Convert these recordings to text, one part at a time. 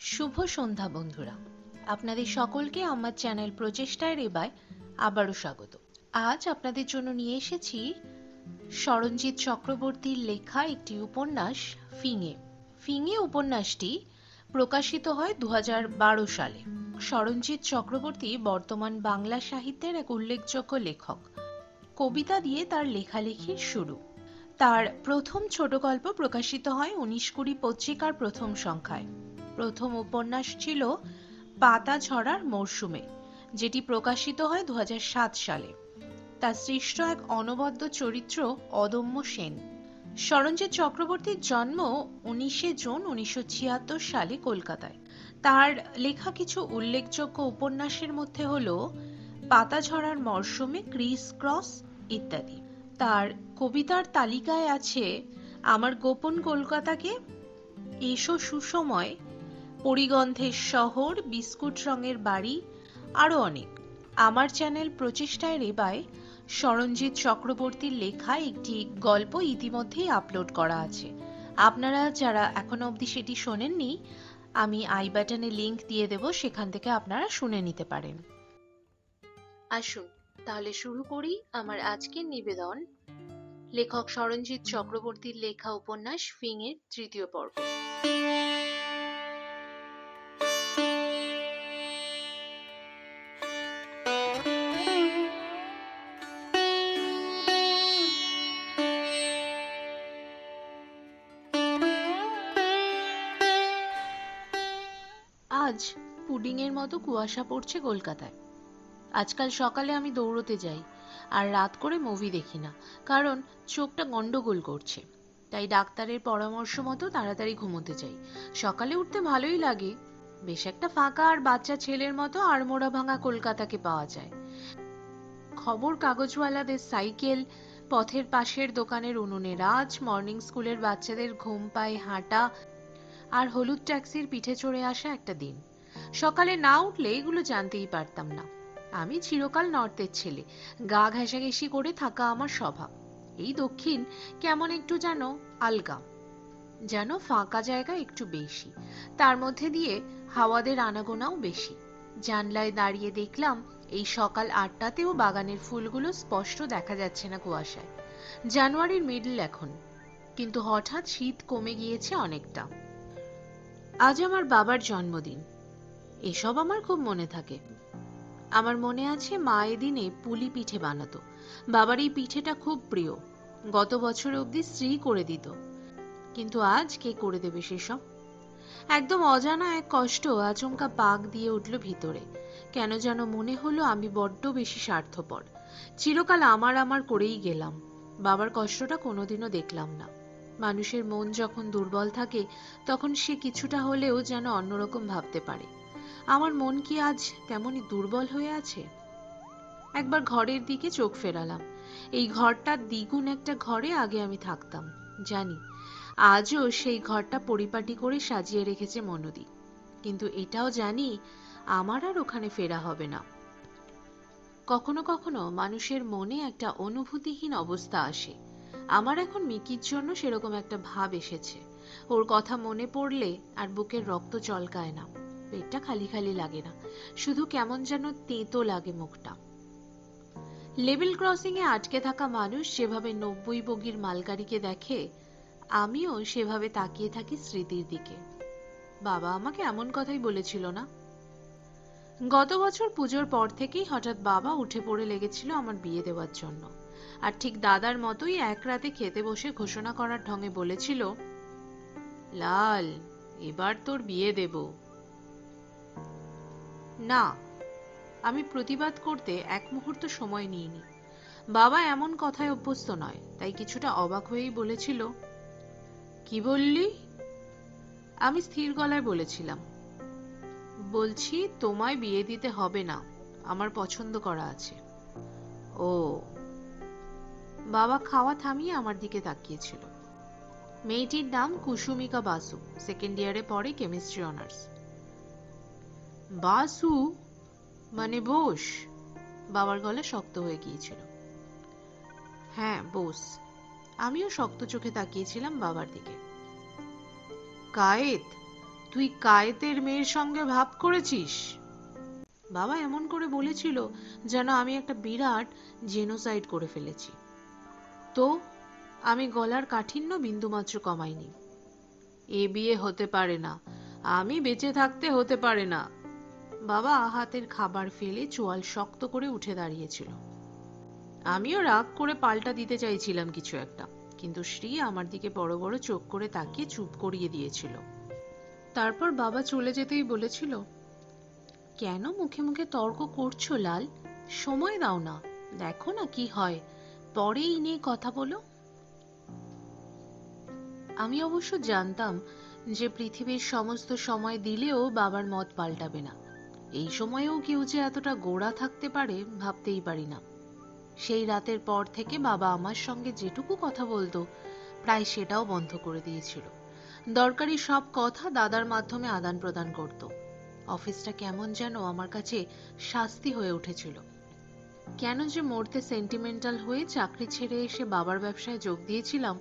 শুভ সন্ধ্যা বন্ধুরা, আপনাদের সকলকে আমার চ্যানেল প্রচেষ্টায় রেবায় আবারও স্বাগত। আজ আপনাদের জন্য নিয়ে এসেছি সরঞ্জিৎ চক্রবর্তীর লেখা একটি উপন্যাস ফিঙে। ফিঙে উপন্যাসটি প্রকাশিত হয় 2012 সালে। সরঞ্জিৎ চক্রবর্তী বর্তমান বাংলা সাহিত্যের এক উল্লেখযোগ্য লেখক। কবিতা দিয়ে তার লেখালেখির শুরু। তার প্রথম ছোট গল্প প্রকাশিত হয় 1920 পত্রিকার প্রথম সংখ্যায়। প্রথম উপন্যাস ছিল পাতা ঝরার মরশুমে, যেটি প্রকাশিত হয় 2007 সালে। তার সৃষ্ট এক অনবদ্য চরিত্র অদম্য সেন। সরঞ্জিৎ চক্রবর্তীর জন্ম 19শে জুন 1976 সালে কলকাতায়। তার লেখা কিছু উল্লেখযোগ্য উপন্যাসের মধ্যে হল পাতা ঝরার মরশুমে, ক্রিস ক্রস ইত্যাদি। তার কবিতার তালিকায় আছে আমার গোপন কলকাতাকে, এসো সুসময়, পরিগন্ধের শহর, বিস্কুট রঙের বাড়ি, আরো অনেক। আমার চ্যানেল প্রচেষ্টায় রেবায় সরঞ্জিৎ চক্রবর্তীর লেখা একটি গল্প ইতিমধ্যেই আপলোড করা আছে। আপনারা যারা এখনো অবধি সেটি শোনেননি, আমি আই বাটনে লিংক দিয়ে দেব, সেখান থেকে আপনারা শুনে নিতে পারেন। আসুন তাহলে শুরু করি আমার আজকের নিবেদন, লেখক সরঞ্জিৎ চক্রবর্তীর লেখা উপন্যাস ফিঙের তৃতীয় পর্ব। আজ পুডিংয়ের মতো কুয়াশা পড়ছে কলকাতায়। আজকাল সকালে আমি দৌড়তে যাই, আর রাত করে মুভি দেখি না, কারণ চোখটা গন্ডগোল করছে। তাই ডাক্তারের পরামর্শ মতো তাড়াতাড়ি ঘুমোতে যাই। সকালে উঠতে ভালোই লাগে, বেশ একটা ফাঁকা আর বাচ্চা ছেলের মতো আড়মোড়া ভাঙা কলকাতাকে পাওয়া যায়। খবর কাগজওয়ালাদের সাইকেল, পথের পাশের দোকানের উনুনে রাজ, মর্নিং স্কুলের বাচ্চাদের ঘুম পায়ে হাঁটা, আর হলুদ ট্যাক্সির পিঠে চড়ে আসা একটা দিন। সকালে না উঠলে এগুলো জানতেই পারতাম না। আমি চিরকাল নর্থের ছেলে, গা ঘেঁষাঘেঁষি করে থাকা আমার স্বভাব। এই দক্ষিণ কেমন একটু যেন আলগা, যেন ফাঁকা জায়গা একটু বেশি, তার মধ্যে দিয়ে হাওয়াদের আনাগোনাও বেশি। জানলায় দাঁড়িয়ে দেখলাম এই সকাল 8টাতেও বাগানের ফুলগুলো স্পষ্ট দেখা যাচ্ছে না কুয়াশায়। জানুয়ারির মিডল এখন, কিন্তু হঠাৎ শীত কমে গিয়েছে অনেকটা। আজ আমার বাবার জন্মদিন। এসব আমার খুব মনে থাকে। আমার মনে আছে মা এদিনে পুলি পিঠে বানাতো। বাবার এই পিঠেটা খুব প্রিয়। গত বছর অবধি স্ত্রী করে দিত, কিন্তু আজ কে করে দেবে সেসব? একদম অজানা এক কষ্ট আচমকা পাক দিয়ে উঠল ভিতরে। কেন যেন মনে হলো আমি বড্ড বেশি স্বার্থপর। চিরকাল আমার আমার করেই গেলাম, বাবার কষ্টটা কোনোদিনও দেখলাম না। মানুষের মন যখন দুর্বল থাকে, তখন সে কিছুটা হলেও যেন অন্যরকম ভাবতে পারে। আমার মন কি আজ তেমনই দুর্বল হয়ে আছে? একবার ঘরের দিকে চোখ ফেরালাম। এই ঘরটার দ্বিগুণ একটা ঘরে আগে আমি থাকতাম, জানি। আজও সেই ঘরটা পরিপাটি করে সাজিয়ে রেখেছে মনদি, কিন্তু এটাও জানি আমার আর ওখানে ফেরা হবে না। কখনো কখনো মানুষের মনে একটা অনুভূতিহীন অবস্থা আসে। আমার এখন মিকির জন্য সেরকম একটা ভাব এসেছে। ওর কথা মনে পড়লে আর বুকের রক্ত চলকায় না, পেটটা খালি খালি লাগে না, শুধু কেমন যেন তেতো লাগে মুখটা। লেভেল ক্রসিং এ আটকে থাকা মানুষ যেভাবে 90 বগির মালগাড়িকে দেখে, আমিও সেভাবে তাকিয়ে থাকি স্মৃতির দিকে। বাবা আমাকে এমন কথাই বলেছিল না? গত বছর পুজোর পর থেকেই হঠাৎ বাবা উঠে পড়ে লেগেছিল আমার বিয়ে দেওয়ার জন্য। আর ঠিক দাদার মতোই এক রাতে খেতে বসে ঘোষণা করার ঢঙে বলেছিল, লাল, এবার তোর বিয়ে দেব। না, আমি প্রতিবাদ করতে এক মুহূর্ত সময় নিইনি। বাবা এমন কথায় অভ্যস্ত নয়, তাই কিছুটা অবাক হয়েই বলেছিল, কি বললি? আমি স্থির গলায় বলেছিলাম, বলছি তোমায় বিয়ে দিতে হবে না, আমার পছন্দ করা আছে। ও। বাবা খাওয়া থামিয়ে আমার দিকে তাকিয়েছিল। মেয়েটির নাম কুসুমিকা বাসু, সেকেন্ড ইয়ারে পড়ে, কেমিস্ট্রি অনার্স। বাসু মানে বোস? বাবার গলা শক্ত হয়ে গিয়েছিল। হ্যাঁ, বোস। আমিও শক্ত চোখে তাকিয়েছিলাম বাবার দিকে। কায়েত, তুই কায়েতের মেয়ের সঙ্গে ভাব করেছিস? বাবা এমন করে বলেছিল যেন আমি একটা বিরাট জেনোসাইড করে ফেলেছি। তো আমি গলার কাঠিন্য বিন্দুমাত্র কমাইনি। এ বিয়ে হতে পারে না, আমি বেঁচে থাকতে হতে পারে না। বাবা হাতের খাবার ফেলে চোয়াল শক্ত করে উঠে দাঁড়িয়েছিল। আমিও রাগ করে পাল্টা দিতে চাইছিলাম কিছু একটা, কিন্তু শ্রী আমার দিকে বড় বড় চোখ করে তাকিয়ে চুপ করিয়ে দিয়েছিল। তারপর বাবা চলে যেতেই বলেছিল, কেন মুখে মুখে তর্ক করছো লাল? সময় দাও না, দেখো না কি হয়, পরে এই নিয়ে কথা বলো। আমি অবশ্য জানতাম যে পৃথিবীর সমস্ত সময় দিলেও বাবার মত পাল্টাবে না। এই সময়েও কেউ যে এতটা গোঁড়া থাকতে পারে ভাবতেই পারি না। সেই রাতের পর থেকে বাবা আমার সঙ্গে যেটুকু কথা বলতো প্রায় সেটাও বন্ধ করে দিয়েছিল। দরকারি সব কথা দাদার মাধ্যমে আদান প্রদান করত। অফিসটা কেমন যেন আমার কাছে শাস্তি হয়ে উঠেছিল। কেন যে মরতে সেন্টিমেন্টাল হয়ে চাকরি ছেড়ে এসে বাবার ব্যবসায় যোগ দিয়েছিলাম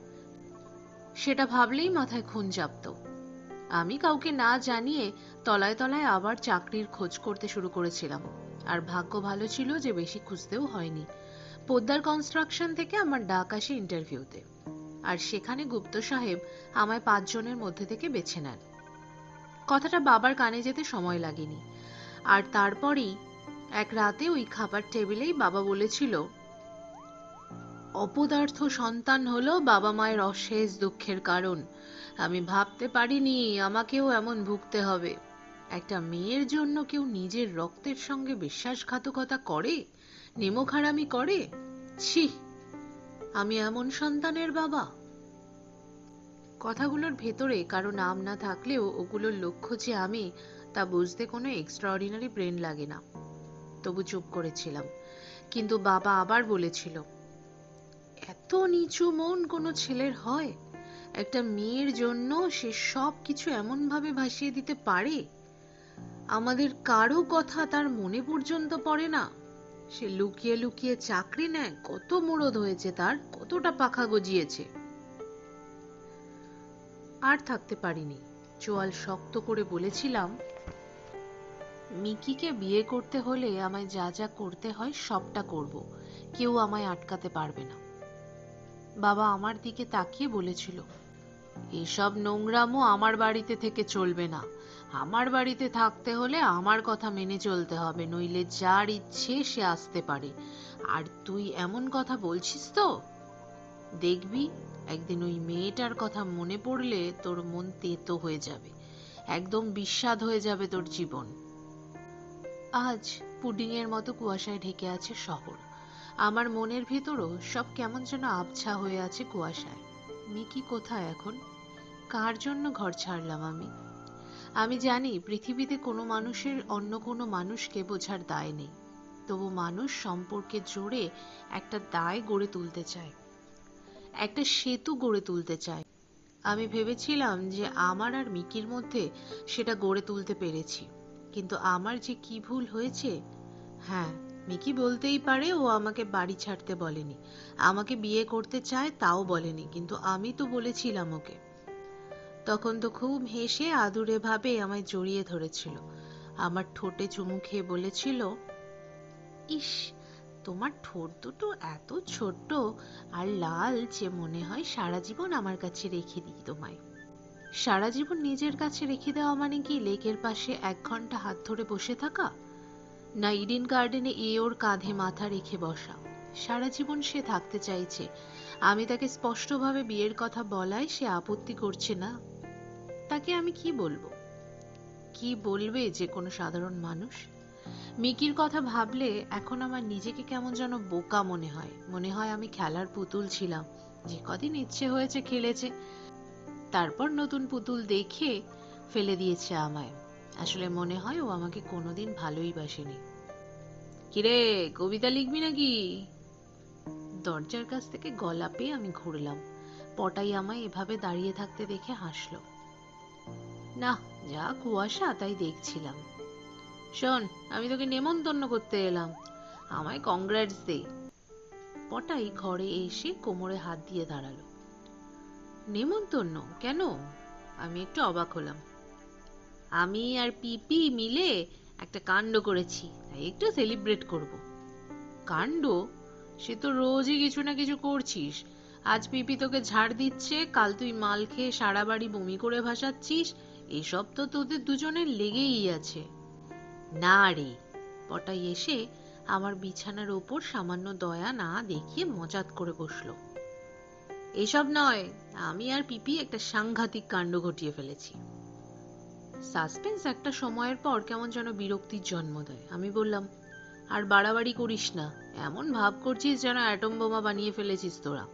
সেটা ভাবলেই মাথায় খুন চাপত। আমি কাউকে না জানিয়ে তলায় তলায় আবার চাকরির খোঁজ করতে শুরু করেছিলাম। আর ভাগ্য ভালো ছিল যে বেশি খুঁজতেও হয়নি। পোদ্দার কনস্ট্রাকশন থেকে আমার ডাক আসে ইন্টারভিউতে, আর সেখানে গুপ্ত সাহেব আমায় 5 জনের মধ্যে থেকে বেছে নেন। কথাটা বাবার কানে যেতে সময় লাগেনি। আর তারপরেই এক রাতে ওই খাবার টেবিলেই বাবা বলেছিল, অপদার্থ সন্তান হলো বাবা মায়ের অশেষ দুঃখের কারণ। আমি ভাবতে পারিনি আমাকেও এমন ভুগতে হবে। একটা মেয়ের জন্য কেউ নিজের রক্তের সঙ্গে বিশ্বাসঘাতকতা করে, নেমোখারামি করে। ছি, আমি এমন সন্তানের বাবা। কথাগুলোর ভেতরে কারো নাম না থাকলেও ওগুলোর লক্ষ্য যে আমি, তা বুঝতে কোনো এক্সট্রাঅর্ডিনারি ব্রেন লাগে না। তবু চুপ করেছিলাম। কিন্তু বাবা আবার বলেছিল, এত নিচু মন কোনো ছেলের হয়? একটা মেয়ের জন্য সে সব কিছু এমন ভাবে ভাসিয়ে দিতে পারে? আমাদের কারো কথা তার মনে পর্যন্ত পড়ে না। সে লুকিয়ে লুকিয়ে চাকরি নেয়, কত মুরদ হয়েছে তার, কতটা পাখা গজিয়েছে। আর থাকতে পারিনি। চোয়াল শক্ত করে বলেছিলাম, মিকিকে বিয়ে করতে হলে আমায় যা যা করতে হয় সবটা করব, কেউ আমায় আটকাতে পারবে না। বাবা আমার দিকে তাকিয়ে বলেছিল, এসব নোংরামো আমার বাড়িতে থেকে চলবে না। আমার বাড়িতে থাকতে হলে আমার কথা মেনে চলতে হবে, নইলে যার ইচ্ছে সে আসতে পারে। আর তুই এমন কথা বলছিস তো? দেখবি একদিন ওই মেয়েটার কথা মনে পড়লে তোর মন তেতো হয়ে যাবে, একদম বিস্বাদ হয়ে যাবে তোর জীবন। আজ পুডিং এর মতো কুয়াশায় ঢেকে আছে শহর। আমার মনের ভিতরও সব কেমন যেন আবছা হয়ে আছে কুয়াশায়। মিকি কোথায় এখন? কার জন্য ঘর ছাড়লাম আমি? আমি জানি পৃথিবীতে কোনো মানুষের অন্য কোনো মানুষকে বোঝার দায় নেই, তবু মানুষ সম্পর্কে জোরে একটা দায় গড়ে তুলতে চায়, একটা সেতু গড়ে তুলতে চায়। আমি ভেবেছিলাম যে আমার আর মিকির মধ্যে সেটা গড়ে তুলতে পেরেছি, কিন্তু আমার যে কি ভুল হয়েছে। হ্যাঁ, মিকি বলতেই পারে ও আমাকে বাড়ি ছাড়তে বলেনি, আমাকে বিয়ে করতে চায় তাও বলেনি, কিন্তু আমি তো বলেছিলাম ওকে। তখন তো খুব হেসে আদুরে ভাবে আমায় জড়িয়ে ধরেছিল, আমার ঠোঁটে চুমু খেয়ে বলেছিল, ইস, তোমার ঠোঁট দুটো এত ছোট্ট আর লাল যে মনে হয় সারা জীবন আমার কাছে রেখে দিই তোমায়। সারা জীবন নিজের কাছে রেখে দেওয়া মানে কি লেকের পাশে 1 ঘন্টা হাত ধরে বসে থাকা, না ইডেন গার্ডেনে ওর কাঁধে মাথা রেখে বসা? সারা জীবন সে থাকতে চাইছে, আমি তাকে স্পষ্টভাবে বিয়ের কথা বলায় সে আপত্তি করছে না। তাকে আমি কি বলবো? কি বলবে যে কোনো সাধারণ মানুষ? মিকির কথা ভাবলে এখন আমার নিজেকে কেমন যেন বোকা মনে হয়। মনে হয় আমি খেলার পুতুল ছিলাম, যে কদিন ইচ্ছে হয়েছে খেলেছে, তারপর নতুন পুতুল দেখে ফেলে দিয়েছে আমায়। আসলে মনে হয় ও আমাকে কোনোদিন ভালোই বাসেনি। কিরে, কবিতা লিখবি নাকি? দরজার কাছ থেকে গলা পেয়ে আমি ঘুরলাম। পটাই আমায় এভাবে দাঁড়িয়ে থাকতে দেখে হাসলো। না, যা কুয়াশা তাই দেখছিলাম। শোন, আমি তোকে নেমন্তন্ন করতে এলাম, আমায় কংগ্রাটস দে। পটাই ঘরে এসে কোমরে হাত দিয়ে দাঁড়ালো। নেমন্তন্ন কেন? আমি একটু অবাক হলাম। আমি আর পিপি মিলে একটা কাণ্ড করেছি, তাই একটু সেলিব্রেট করব। কাণ্ড? সে তো রোজই কিছু না কিছু করছিস। আজ পিপি তোকে ঝাড় দিচ্ছে, কাল তুই মাল খেয়ে সারা বাড়ি বমি করে ভাসাচ্ছিস। এসব তো তোদের দুজনের লেগেই আছে। না রে। পটাই এসে আমার বিছানার ওপর সামান্য দয়া না দেখিয়ে মজাত করে বসলো। এসব নয়, আমি আর পিপি একটা সাংঘাতিক কাণ্ড ঘটিয়ে ফেলেছি। সাসপেন্স একটা সময়ের পর কেমন যেন বিরক্তির জন্ম দেয়। আমি বললাম, আর বাড়াবাড়ি করিস না, এমন ভাব করছিস যেন অ্যাটম বোমা বানিয়ে ফেলেছিস তোরা।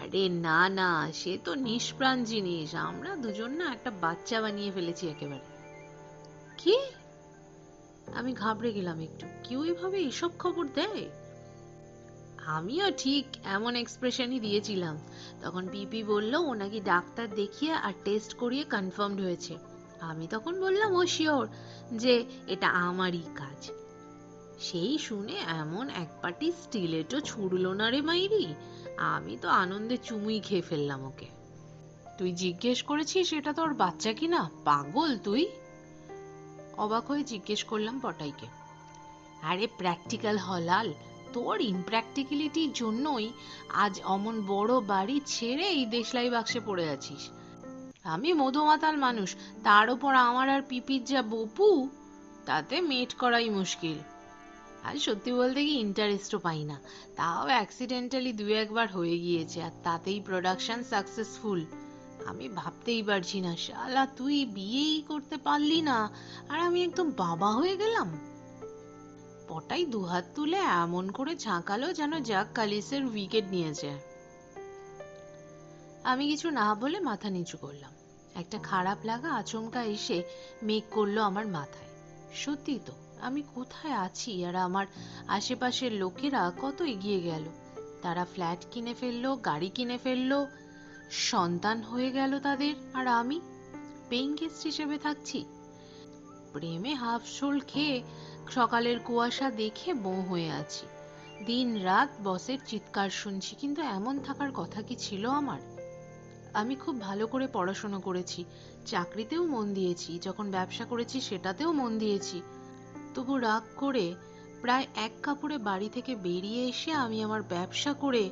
আরে না না, সে তো নিষ্প্রাণ জিনিস, আমরা দুজন না একটা বাচ্চা বানিয়ে ফেলেছি একেবারে। কি? আমি ঘাবড়ে গেলাম একটু। কেউ এভাবে এসব খবর দেয়? আমিও ঠিক এমন এক্সপ্রেশনই দিয়েছিলাম। তখন পিপি বলল ও নাকি ডাক্তার দেখিয়ে আর টেস্ট করিয়ে কনফার্মড হয়েছে। আমি তখন বললাম ও শিওর যে এটা আমারই কাজ। সেই শুনে এমন এক পাটি স্টিলেটও ছুড়লো না রে মাইরি, আমি তো আনন্দে চুমুই খেয়ে ফেললাম ওকে। তুই জিজ্ঞেস করেছিস এটা তোর বাচ্চা কিনা? পাগল তুই? অবাক হয়ে জিজ্ঞেস করলাম পটাইকে। আরে প্র্যাকটিক্যাল হলাল, তোর ইমপ্র্যাকটিক্যালিটির জন্যই আজ অমন বড় বাড়ি ছেড়ে এই দেশলাই বাক্সে পড়ে আছিস। আমি মধুমাতাল মানুষ, তার উপর আমার আর পিপির যা বপু, তাতে মেট করাই মুশকিল। আর সত্যি বলতে কি ইন্টারেস্টও পাই না, তাও অ্যাক্সিডেন্টালি দু একবার হয়ে গিয়েছে, আর তাতেই প্রোডাকশন সাকসেসফুল। আমি ভাবতেই পারছি না, শালা তুই বিয়েই করতে পারলি না আর আমি একদম বাবা হয়ে গেলাম। পটাই দুহাত তুলে এমন করে ঝাঁকালো যেন জ্যাক কালিসের উইকেট নিয়েছে। আমি কিছু না বলে মাথা নিচু করলাম। একটা খারাপ লাগা আচমকা এসে মেঘ করলো আমার মাথায়। সত্যি তো, আমি কোথায় আছি আর আমার আশেপাশের লোকেরা কত এগিয়ে গেল। তারা ফ্ল্যাট কিনে ফেললো, গাড়ি কিনে ফেললো, সন্তান হয়ে গেল তাদের, আর আমি পেইং গেস্ট হিসেবে থাকছি। প্রেমে হাফ শোল খেয়ে সকালের কুয়াশা দেখে বউ হয়ে আছি। দিন রাত বসের চিৎকার শুনছি, কিন্তু এমন থাকার কথা কি ছিল আমার? আমি খুব ভালো করে পড়াশোনা করেছি, চাকরিতেও মন দিয়েছি, যখন ব্যবসা করেছি সেটাতেও মন দিয়েছি। তবু রাগ করে প্রায় এক কাপড়ে বাড়ি থেকে বেরিয়ে এসে আমি আমার ব্যবসা করে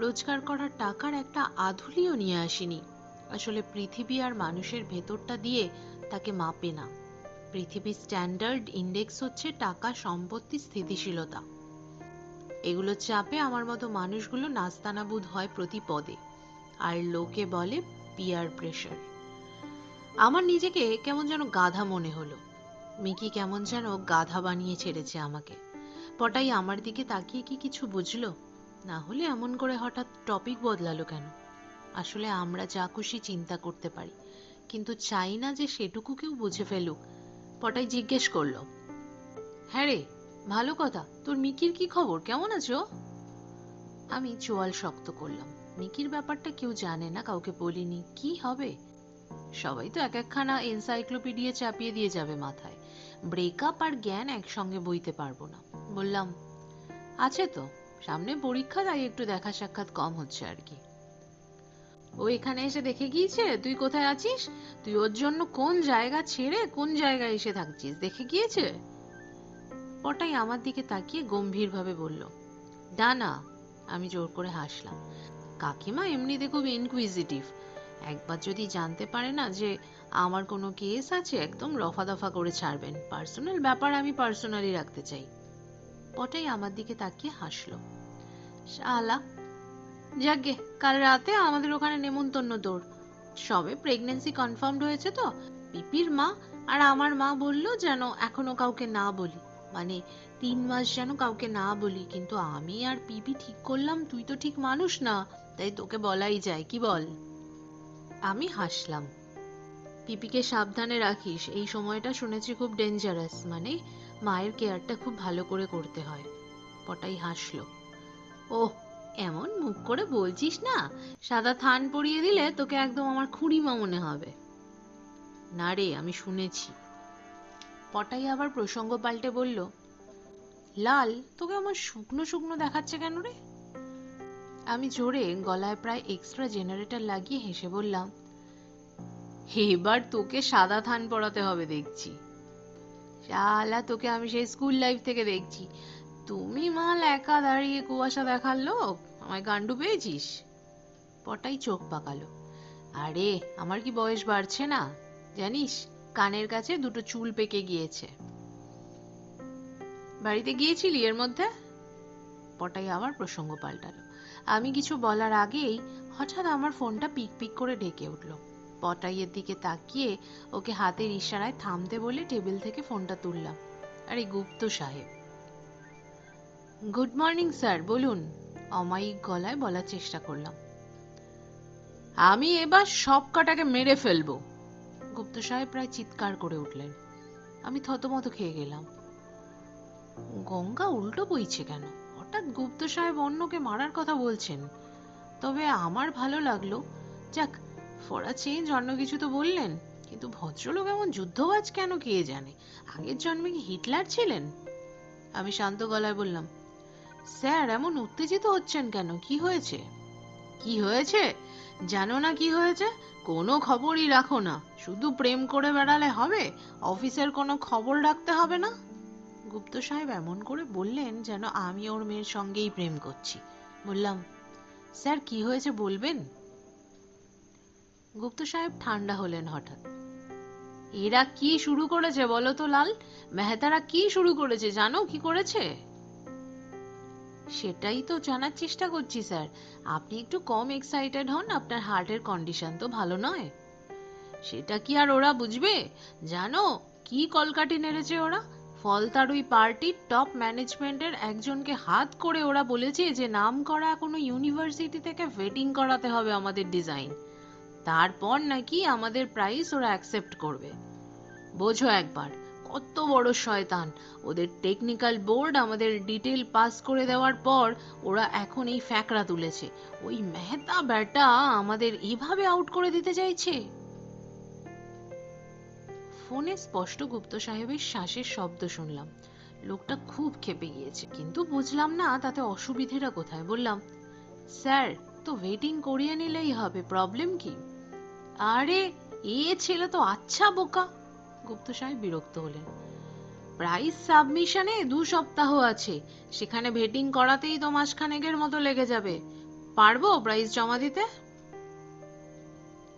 রোজগার করার টাকার একটা আধুলিও নিয়ে আসিনি। আসলে পৃথিবী আর মানুষের ভেতরটা দিয়ে তাকে মাপে না। পৃথিবীর স্ট্যান্ডার্ড ইন্ডেক্স হচ্ছে টাকা, সম্পত্তি, স্থিতিশীলতা। এগুলো চাপে আমার মতো মানুষগুলো নাস্তানাবুদ হয় প্রতি পদে, আর লোকে বলে পিয়ার প্রেশার। আমার নিজেকে কেমন যেন গাধা মনে হলো। মিকি কেমন যেন গাধা বানিয়ে ছেড়েছে আমাকে। পটাই আমার দিকে তাকিয়ে কি কিছু বুঝলো? না হলে এমন করে হঠাৎ টপিক বদলালো কেন? আসলে আমরা যা খুশি চিন্তা করতে পারি, কিন্তু চাই না যে সেটুকু কেউ বুঝে ফেলুক। পটাই জিজ্ঞেস করলো, হ্যাঁ রে, ভালো কথা, তোর মিকির কি খবর, কেমন আছো? আমি চোয়াল শক্ত করলাম। মিকির ব্যাপারটা কেউ জানে না, কাউকে বলিনি। কি হবে? সবাই তো এক একখানা এনসাইক্লোপিডিয়া চাপিয়ে দিয়ে যাবে মাথায়। ব্রেকআপ আর জ্ঞান একসঙ্গে বইতে পারবো না। বললাম, আছে তো, সামনে পরীক্ষা, তাই একটু দেখা সাক্ষাৎ কম হচ্ছে আর কি। ও এখানে এসে দেখে গিয়েছে তুই কোথায় আছিস, তুই ওর জন্য কোন জায়গা ছেড়ে কোন জায়গায় এসে থাকছিস, দেখে গিয়েছে? পটাই আমার দিকে তাকিয়ে গম্ভীর ভাবে বলল, ডানা। আমি জোর করে হাসলাম। কাকিমা এমনিতে খুব ইনকুইজিটিভ, একবার যদি জানতে পারে না যে আমার কোনো কেস আছে, একদম রফা দফা করে ছাড়বেন। পার্সোনাল ব্যাপার আমি পার্সোনালি রাখতে চাই। পটাই আমার দিকে তাকিয়ে হাসলো। শালা, যাকগে, কাল রাতে আমাদের ওখানে নেমন্তন্ন তোর। সবে প্রেগন্যান্সি কনফার্মড হয়েছে তো। পিপির মা আর আমার মা বললো যেন এখনো কাউকে না বলি, মানে 3 মাস যেন কাউকে না বলি। কিন্তু আমি আর পিপি ঠিক করলাম তুই তো ঠিক মানুষ না, তাই তোকে বলাই যায়, কি বল? আমি হাসলাম। পিপিকে সাবধানে রাখিস, এই সময়টা শুনেছি খুব ডেঞ্জারাস, মানে মায়ের কেয়ারটা খুব ভালো করে করতে হয়। পটাই হাসলো। ওহ, এমন মুখ করে বলছিস না, সাদা থান পরিয়ে দিলে তোকে একদম আমার খুড়িমা মনে হবে। না রে, আমি শুনেছি। পটাই আবার প্রসঙ্গ পাল্টে বলল, লাল, তোকে আমার শুকনো শুকনো দেখাচ্ছে কেন রে? আমি জোরে গলায় প্রায় এক্সট্রা জেনারেটর লাগিয়ে হেসে বললাম, এবার তোকে সাদা থান পরাতে হবে দেখছি। শালা, তোকে আমি সেই স্কুল লাইফ থেকে দেখছি। তুমি মাল একা দাঁড়িয়ে কুয়াশা দেখার লোক, আমায় গান্ডু পেয়েছিস? পটাই চোখ পাকালো। আরে, আমার কি বয়স বাড়ছে না? জানিস, কানের কাছে দুটো চুল পেকে গিয়েছে। বাড়িতে গিয়েছিলি এর মধ্যে? পটাই আবার প্রসঙ্গ পাল্টালো। আমি কিছু বলার আগেই হঠাৎ আমার ফোনটা পিক পিক করে ডেকে উঠল। পটাইয়ের দিকে তাকিয়ে ওকে হাতের ইশারায় থামতে বলে টেবিল থেকে ফোনটা তুললাম। আরে গুপ্ত সাহেব। গুড মর্নিং স্যার, বলুন, অমায়িক গলায় বলার চেষ্টা করলাম। আমি এবার সব কটাকে মেরে ফেলবো, গুপ্ত সাহেব প্রায় চিৎকার করে উঠলেন। আমি থতমত খেয়ে গেলাম। গঙ্গা উল্টো বইছে কেন? হঠাৎ গুপ্ত সাহেব অন্যকে মারার কথা বলছেন। তবে আমার ভালো লাগলো। যাক, ফর চেঞ্জ অন্য কিছু তো বললেন, কিন্তু ভদ্রলোক এমন যুদ্ধবাজ কেন কে জানে? আগের জন্মে কি হিটলার ছিলেন? আমি শান্ত গলায় বললাম, স্যার এমন উত্তেজিত হচ্ছেন কেন? কি হয়েছে? কি হয়েছে? জানো না কি হয়েছে? কোনো খবরই রাখো না, শুধু প্রেম করে বেড়ালে হবে? অফিসের কোনো খবর রাখতে হবে না? গুপ্ত সাহেব এমন করে বললেন যেন আমি ওর মেয়ের সঙ্গেই প্রেম করছি। বললাম, স্যার কি হয়েছে বলবেন? গুপ্ত সাহেব ঠান্ডা হলেন হঠাৎ। এরা কি শুরু করেছে বলো তো লাল? মেহতারা কি শুরু করেছে জানো? কি করেছে? সেটাই তো জানার চেষ্টা করছি স্যার। আপনি একটু কম এক্সাইটেড হন, আপনার হার্টের কন্ডিশন তো ভালো নয়। সেটা কি আর ওরা বুঝবে? জানো কি কলকাঠি নেড়েছে ওরা? ফলতাড়ুই পার্টির টপ ম্যানেজমেন্টের একজনকে হাত করে ওরা বলেছে যে নাম করা কোনো ইউনিভার্সিটি থেকে ভেটিং করাতে হবে আমাদের ডিজাইন, তারপর নাকি আমাদের প্রাইস ওরা অ্যাকসেপ্ট করবে। বোঝো একবার কত বড় শয়তান। ওদের টেকনিক্যাল বোর্ড আমাদের ডিটেল পাস করে দেওয়ার পর ওরা এখন এই ফ্যাকড়া তুলেছে ওই মেহতা বেটা আমাদের এইভাবে আউট করে দিতে চাইছে। ফোনে স্পষ্ট গুপ্ত সাহেবের শ্বাসের শব্দ শুনলাম। লোকটা খুব ক্ষেপে গিয়েছে, কিন্তু বুঝলাম না তাতে অসুবিধেটা কোথায়। বললাম, স্যার তো ওয়েটিং করিয়ে নিলেই হবে, প্রবলেম কি? আরে, এ ছেলে তো আচ্ছা বোকা। গুপ্ত সাহেব বিরক্ত হলেন। প্রাইস সাবমিশনে 2 সপ্তাহ আছে, সেখানে ভেটিং করাতেই তো মাসখানেকের মতো লেগে যাবে। পারবো প্রাইস জমা দিতে?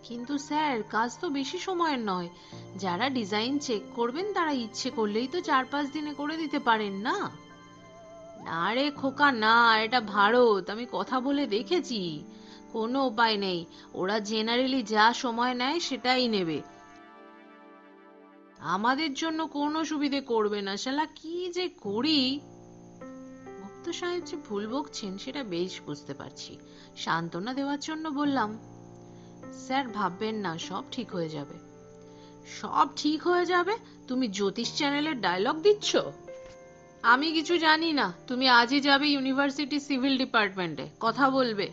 কিন্তু স্যার কাজ তো বেশি সময়ের নয়। যারা ডিজাইন চেক করবেন তারা ইচ্ছে করলেই তো 4-5 দিনে করে দিতে পারেন না? না রে খোকা না, এটা ভারত, আমি কথা বলে দেখেছি। কোনো উপায় নেই, ওরা জেনারেলি যা সময় নেয় সেটাই নেবে। আমাদের জন্য কোনো সুবিধে করবে না। শালা কি যে করি! গুপ্ত সাহেব যে ভুল বকছেন সেটা বেশ বুঝতে পারছি। সান্ত্বনা দেওয়ার জন্য বললাম, স্যার ভাববেন না, সব ঠিক হয়ে যাবে। সব ঠিক হয়ে যাবে? তুমি জ্যোতিষ চ্যানেলের ডায়লগ দিচ্ছ? আমি কিছু জানি না, তুমি আজই যাবে ইউনিভার্সিটি সিভিল ডিপার্টমেন্টে, কথা বলবে।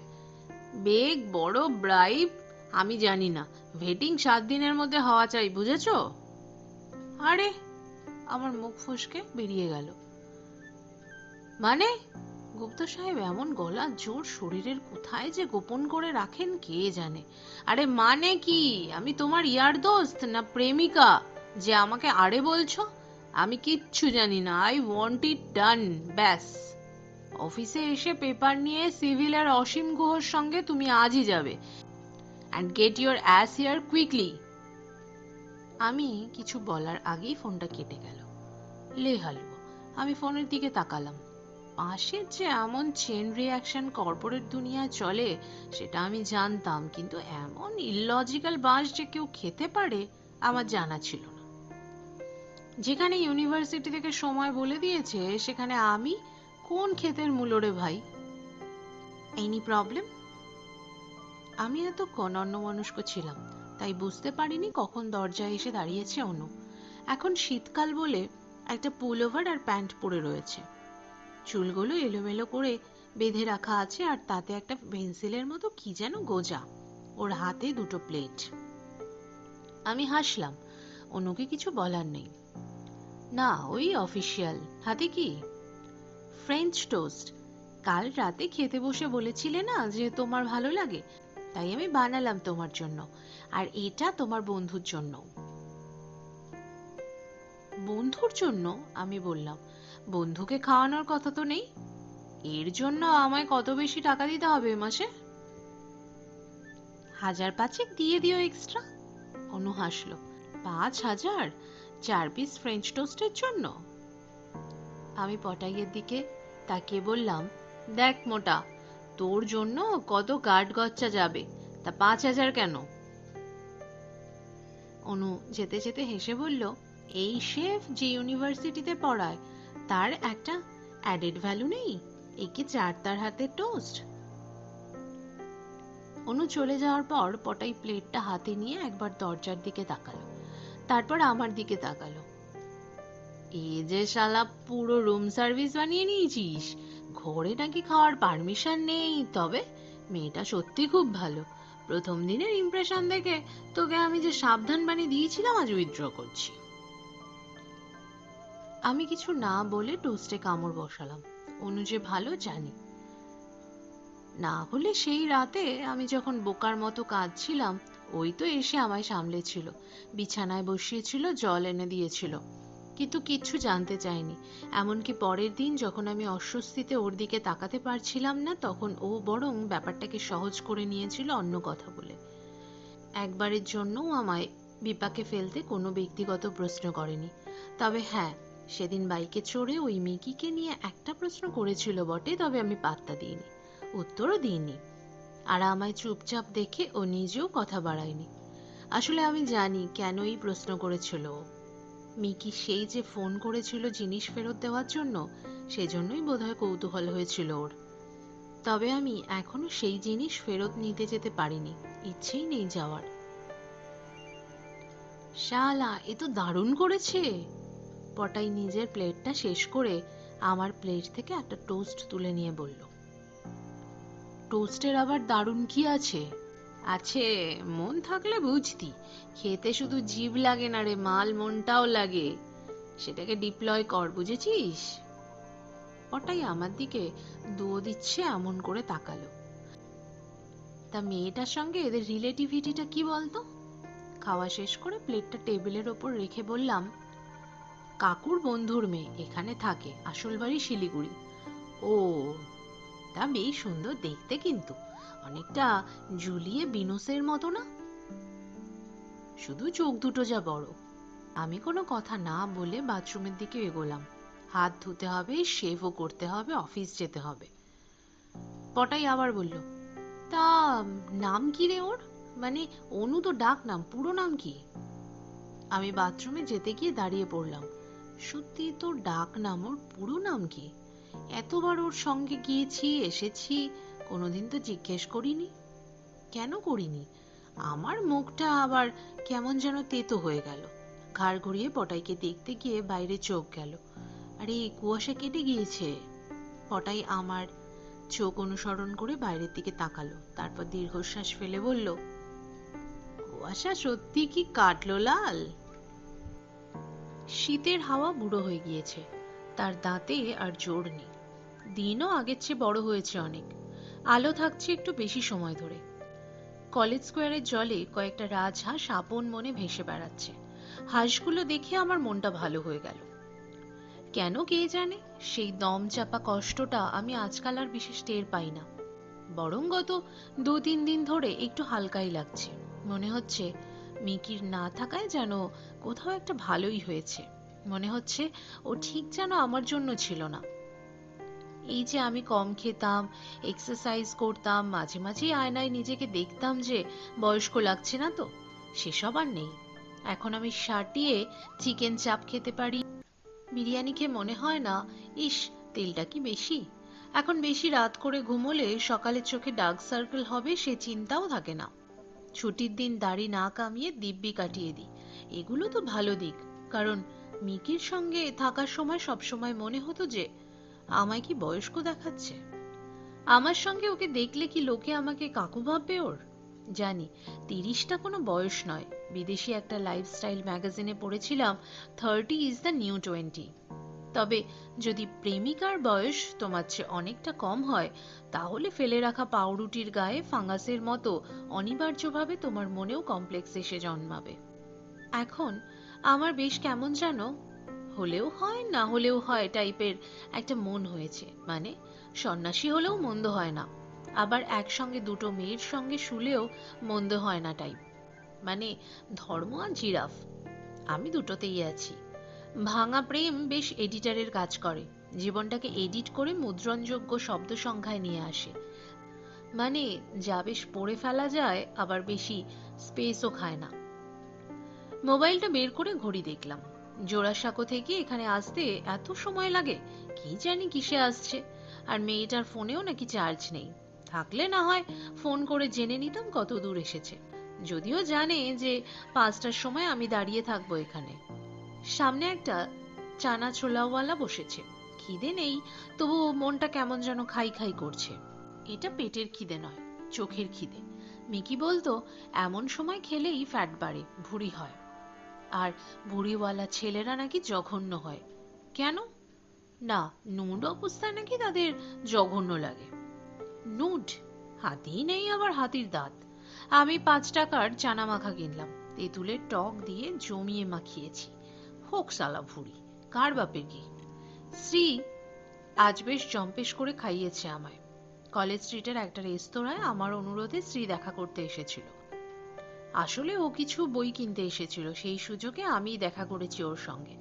বেগ বড় ব্রাইব? আমি জানি না, ভেটিং 7 দিনের মধ্যে হওয়া চাই, বুঝেছো? আরে, আমার মুখ ফসকে বেরিয়ে গেল। মানে? গুপ্ত সাহেব এমন গলার জোর শরীরের কোথায় যে গোপন করে রাখেন কে জানে। আরে মানে কি? আমি তোমার ইয়ার দোস্ত না প্রেমিকা যে আমাকে আরে বলছো? আমি কিচ্ছু জানি না। আই ওয়ান্ট ইট ডান, ব্যাস। অফিসে এসে পেপার নিয়ে সিভিলের অসীম গুহর সঙ্গে তুমি আজই যাবে, and get your ass here quickly. আমি কিছু বলার আগেই ফোনটা কেটে গেল। লে হালুয়া। আমি ফোনের দিকে তাকালাম। পাশের যে এমন চেন রিয়াকশন কর্পোরেট দুনিয়ায় চলে সেটা আমি জানতাম, কিন্তু এমন ইললজিক্যাল বাঁশ যে কেউ খেতে পারে আমার জানা ছিল না। যেখানে ইউনিভার্সিটি থেকে সময় বলে দিয়েছে সেখানে আমি কোন ক্ষেতের মূলো রে ভাই? Any problem? আমি এতক্ষণ অন্যমনস্ক ছিলাম, তাই বুঝতে পারিনি কখন দরজায় এসে দাঁড়িয়েছে অনু। এখন শীতকাল বলে একটা পুলওভার আর প্যান্ট পরে রয়েছে। চুলগুলো এলোমেলো করে বেঁধে রাখা আছে, আর তাতে একটা পেন্সিলের মতো কি যেন গোজা। ওর হাতে দুটো প্লেট। আমি হাসলাম। অনুকে কিছু বলার নেই। না, ওই অফিসিয়াল। হাতে কি? French toast. কাল রাতে খেতে বসে বলেছিলে না যে তোমার ভালো লাগে, তাই আমি বানালাম তোমার জন্য, আর এটা তোমার বন্ধুর জন্য। বন্ধুর জন্য? আমি বললাম, বন্ধুকে খাওয়ানোর কথা তো নেই। এর জন্য আমায় কত বেশি টাকা দিতে হবে মাসে? 1,000-5 দিয়ে দিও এক্সট্রা। অনু হাসলো। 5,000 4 পিস ফ্রেঞ্চ টোস্টের জন্য? আমি পটাইয়ের দিকে তাকিয়ে বললাম, দেখ মোটা, তোর জন্য কত গার্ড গচ্চা যাবে, তা 5,000 কেন? অনু যেতে যেতে হেসে বলল, এই শেফ যে ইউনিভার্সিটিতে পড়ায় তার একটা অ্যাডেড ভ্যালু নেই? একে চার তার হাতে টোস্ট। অনু চলে যাওয়ার পর পটাই প্লেটটা হাতে নিয়ে একবার দরজার দিকে তাকালো, তারপর আমার দিকে তাকালো। এ যে শালা পুরো রুম সার্ভিস বানিয়ে নিয়েছিস, ঘরে নাকি খাওয়ার পারমিশন নেই। তবে মেয়েটা সত্যি খুব ভালো। প্রথম দিনের ইমপ্রেশন দেখে তোকে আমি যে সাবধান বানিয়ে দিয়েছিলাম আজ উইথড্র করছি। আমি কিছু না বলে টোস্টে কামড় বসালাম। অনু যে ভালো জানি, না হলে সেই রাতে আমি যখন বোকার মতো কাঁদছিলাম ওই তো এসে আমায় সামলেছিল, বিছানায় বসিয়েছিল, জল এনে দিয়েছিল, কিন্তু কিচ্ছু জানতে চায়নি। এমনকি পরের দিন যখন আমি অস্বস্তিতে ওর দিকে তাকাতে পারছিলাম না, তখন ও বরং ব্যাপারটাকে সহজ করে নিয়েছিল অন্য কথা বলে। একবারের জন্যও আমায় বিপাকে ফেলতে কোনো ব্যক্তিগত প্রশ্ন করেনি। তবে হ্যাঁ, সেদিন বাইকে চড়ে ওই মিকিকে নিয়ে একটা প্রশ্ন করেছিল বটে, তবে আমি পাত্তা দিইনি, উত্তরও দিইনি। আর আমায় চুপচাপ দেখে ও নিজেও কথা বাড়ায়নি। আসলে আমি জানি কেন এই প্রশ্ন করেছিল ও। মিকি সেই যে ফোন করেছিল জিনিস ফেরত দেওয়ার জন্য, সেজন্যই বোধহয় কৌতূহল হয়েছিল ওর। তবে আমি এখনো সেই জিনিস ফেরত নিতে যেতে পারিনি, ইচ্ছেই নেই যাওয়ার। শালা, এ তো দারুণ করেছে। পটাই নিজের প্লেটটা শেষ করে আমার প্লেট থেকে একটা টোস্ট তুলে নিয়ে বলল, টোস্টের আবার দারুণ কি আছে? আছে, মন থাকলে বুঝতি। খেতে শুধু জিভ লাগে না রে মাল, মনটাও লাগে। সেটাকে ডিপ্লয় কর, বুঝেছিস? পটাই আমার দিকে দো দিচ্ছে এমন করে তাকালো। তা মেয়েটার সঙ্গে এদের রিলেটিভিটিটা কি বলতো? খাওয়া শেষ করে প্লেটটা টেবিলের ওপর রেখে বললাম, কাকুর বন্ধুর মেয়ে, এখানে থাকে, আসল বাড়ি শিলিগুড়ি। ও, তা বেশ সুন্দর দেখতে, কিন্তু অনেকটা জুলিয়ে বিনোসের মতো না? শুধু চোখ দুটো যা বড়। আমি কোনো কথা না বলে বাথরুমের দিকে এগোলাম। হাত ধুতে হবে, শেভও করতে হবে, অফিস যেতে হবে। পটাই আবার বলল, তা নাম কি রে ওর? মানে অনু তো ডাক নাম, পুরো নাম কি? আমি বাথরুমে যেতে গিয়ে দাঁড়িয়ে পড়লাম। সত্যি তো ডাক নাম, ওর পুরো নাম কি? এতবার ওর সঙ্গে গিয়েছি এসেছি, কোনোদিন তো জিজ্ঞেস করিনি। কেন করিনি? আমার মুখটা আবার কেমন যেন তেতো হয়ে গেল। ঘাড় ঘুরিয়ে পটাইকে দেখতে গিয়ে বাইরে চোখ গেল। আরে কুয়াশা কেটে গিয়েছে। পটাই আমার চোখ অনুসরণ করে বাইরের দিকে তাকালো, তারপর দীর্ঘশ্বাস ফেলে বলল, কুয়াশা সত্যি কি কাটলো লাল? শীতের হাওয়া বুড়ো হয়ে গিয়েছে, তার দাঁতে আর জোর নেই। দিনও আগের চেয়ে বড় হয়েছে অনেক, আলো থাকছে একটু বেশি সময় ধরে। কলেজ স্কোয়ারের জলে কয়েকটা রাজহাঁস আপন মনে ভেসে বেড়াচ্ছে। হাঁসগুলো দেখে আমার মনটা ভালো হয়ে গেল। কেন কে জানে, সেই দম চাপা কষ্টটা আমি আজকাল আর বিশেষ টের পাই না। বরং গত 2-3 দিন ধরে একটু হালকাই লাগছে। মনে হচ্ছে মিকির না থাকায় যেন কোথাও একটা ভালোই হয়েছে। মনে হচ্ছে ও ঠিক যেন আমার জন্য ছিল না। এই যে আমি কম খেতাম, এক্সারসাইজ করতাম, মাঝে মাঝে আয়নায় নিজেকে দেখতাম যে বয়স্ক লাগছে না তো, সেসব আর নেই। এখন আমি সাটিয়ে চিকেন চাপ খেতে পারি, বিরিয়ানি খেয়ে মনে হয় না ইস তেলটা কি বেশি। এখন বেশি রাত করে ঘুমোলে সকালে চোখে ডার্ক সার্কেল হবে, সে চিন্তাও থাকে না। ছুটির দিন দাড়ি না কামিয়ে দিব্যি কাটিয়ে দিই। এগুলো তো ভালো দিক, কারণ মিকির সঙ্গে থাকার সময় সবসময় মনে হতো যে আমায় কি বয়স্ক দেখাচ্ছে। আমার সঙ্গে ওকে দেখলে কি লোকে আমাকে কাকু ভাববে ওর? জানি 30টা কোনো বয়স নয়। বিদেশি একটা লাইফস্টাইল ম্যাগাজিনে পড়েছিলাম 30 ইজ দ্য নিউ 20। তবে যদি প্রেমিকার বয়স তোমার চেয়ে অনেকটা কম হয়, তাহলে ফেলে রাখা পাউরুটির গায়ে ফাঙ্গাসের মতো অনিবার্যভাবে তোমার মনেও কমপ্লেক্স এসে জন্মাবে। এখন আমার বেশ কেমন যেন হলেও হয় না হলেও হয় টাইপের একটা মন হয়েছে। মানে সন্ন্যাসী হলেও মন্দ হয় না, আবার একসঙ্গে দুটো মেয়ের সঙ্গে শুলেও মন্দ হয় না টাইপ। মানে ধর্ম আর জিরাফ, আমি দুটোতেই আছি। ভাঙা প্রেম বেশ এডিটরের কাজ করে, জীবনটাকে এডিট করে মুদ্রণযোগ্য শব্দ সংখ্যায় নিয়ে আসে। মানে যা বেশ পড়ে ফেলা যায়, আবার বেশি স্পেসও খায় না। মোবাইলটা বের করে ঘড়ি দেখলাম। জোড়াসাঁকো থেকে এখানে আসতে এত সময় লাগে, কি জানি কিসে আসছে। আর মেয়েটার ফোনেও নাকি চার্জ নেই, থাকলে না হয় ফোন করে জেনে নিতাম কত দূর এসেছে। যদিও জানে যে 5টার সময় আমি দাঁড়িয়ে থাকবো এখানে। সামনে একটা চানা ছোলাওয়ালা বসেছে। খিদে নেই, তবু মনটা কেমন যেন খাই খাই করছে। এটা পেটের খিদে নয়, চোখের খিদে। মিকি বলতো এমন সময় খেলেই ফ্যাট বাড়ে, ভুঁড়ি হয়। আর ভুঁড়িওয়ালা ছেলেরা নাকি জঘন্য হয়। কেন? না, নুড অবস্থায় নাকি তাদের জঘন্য লাগে। নুড? হাতি নেই আবার হাতির দাঁত। আমি 5 টাকার চানা মাখা কিনলাম, তেঁতুলের টক দিয়ে জমিয়ে মাখিয়েছি। হোক সালা ভুঁড়ি, কার বাপের কি। শ্রী আজ বেশ জম্পেশ করে খাইয়েছে আমায়। কলেজ স্ট্রিটের একটা রেস্তোরাঁয় আমার অনুরোধে শ্রী দেখা করতে এসেছিল। আসলে ও কিছু বই কিনতে এসেছিল, সেই সুযোগে আমি দেখা করেছি ওর সঙ্গে।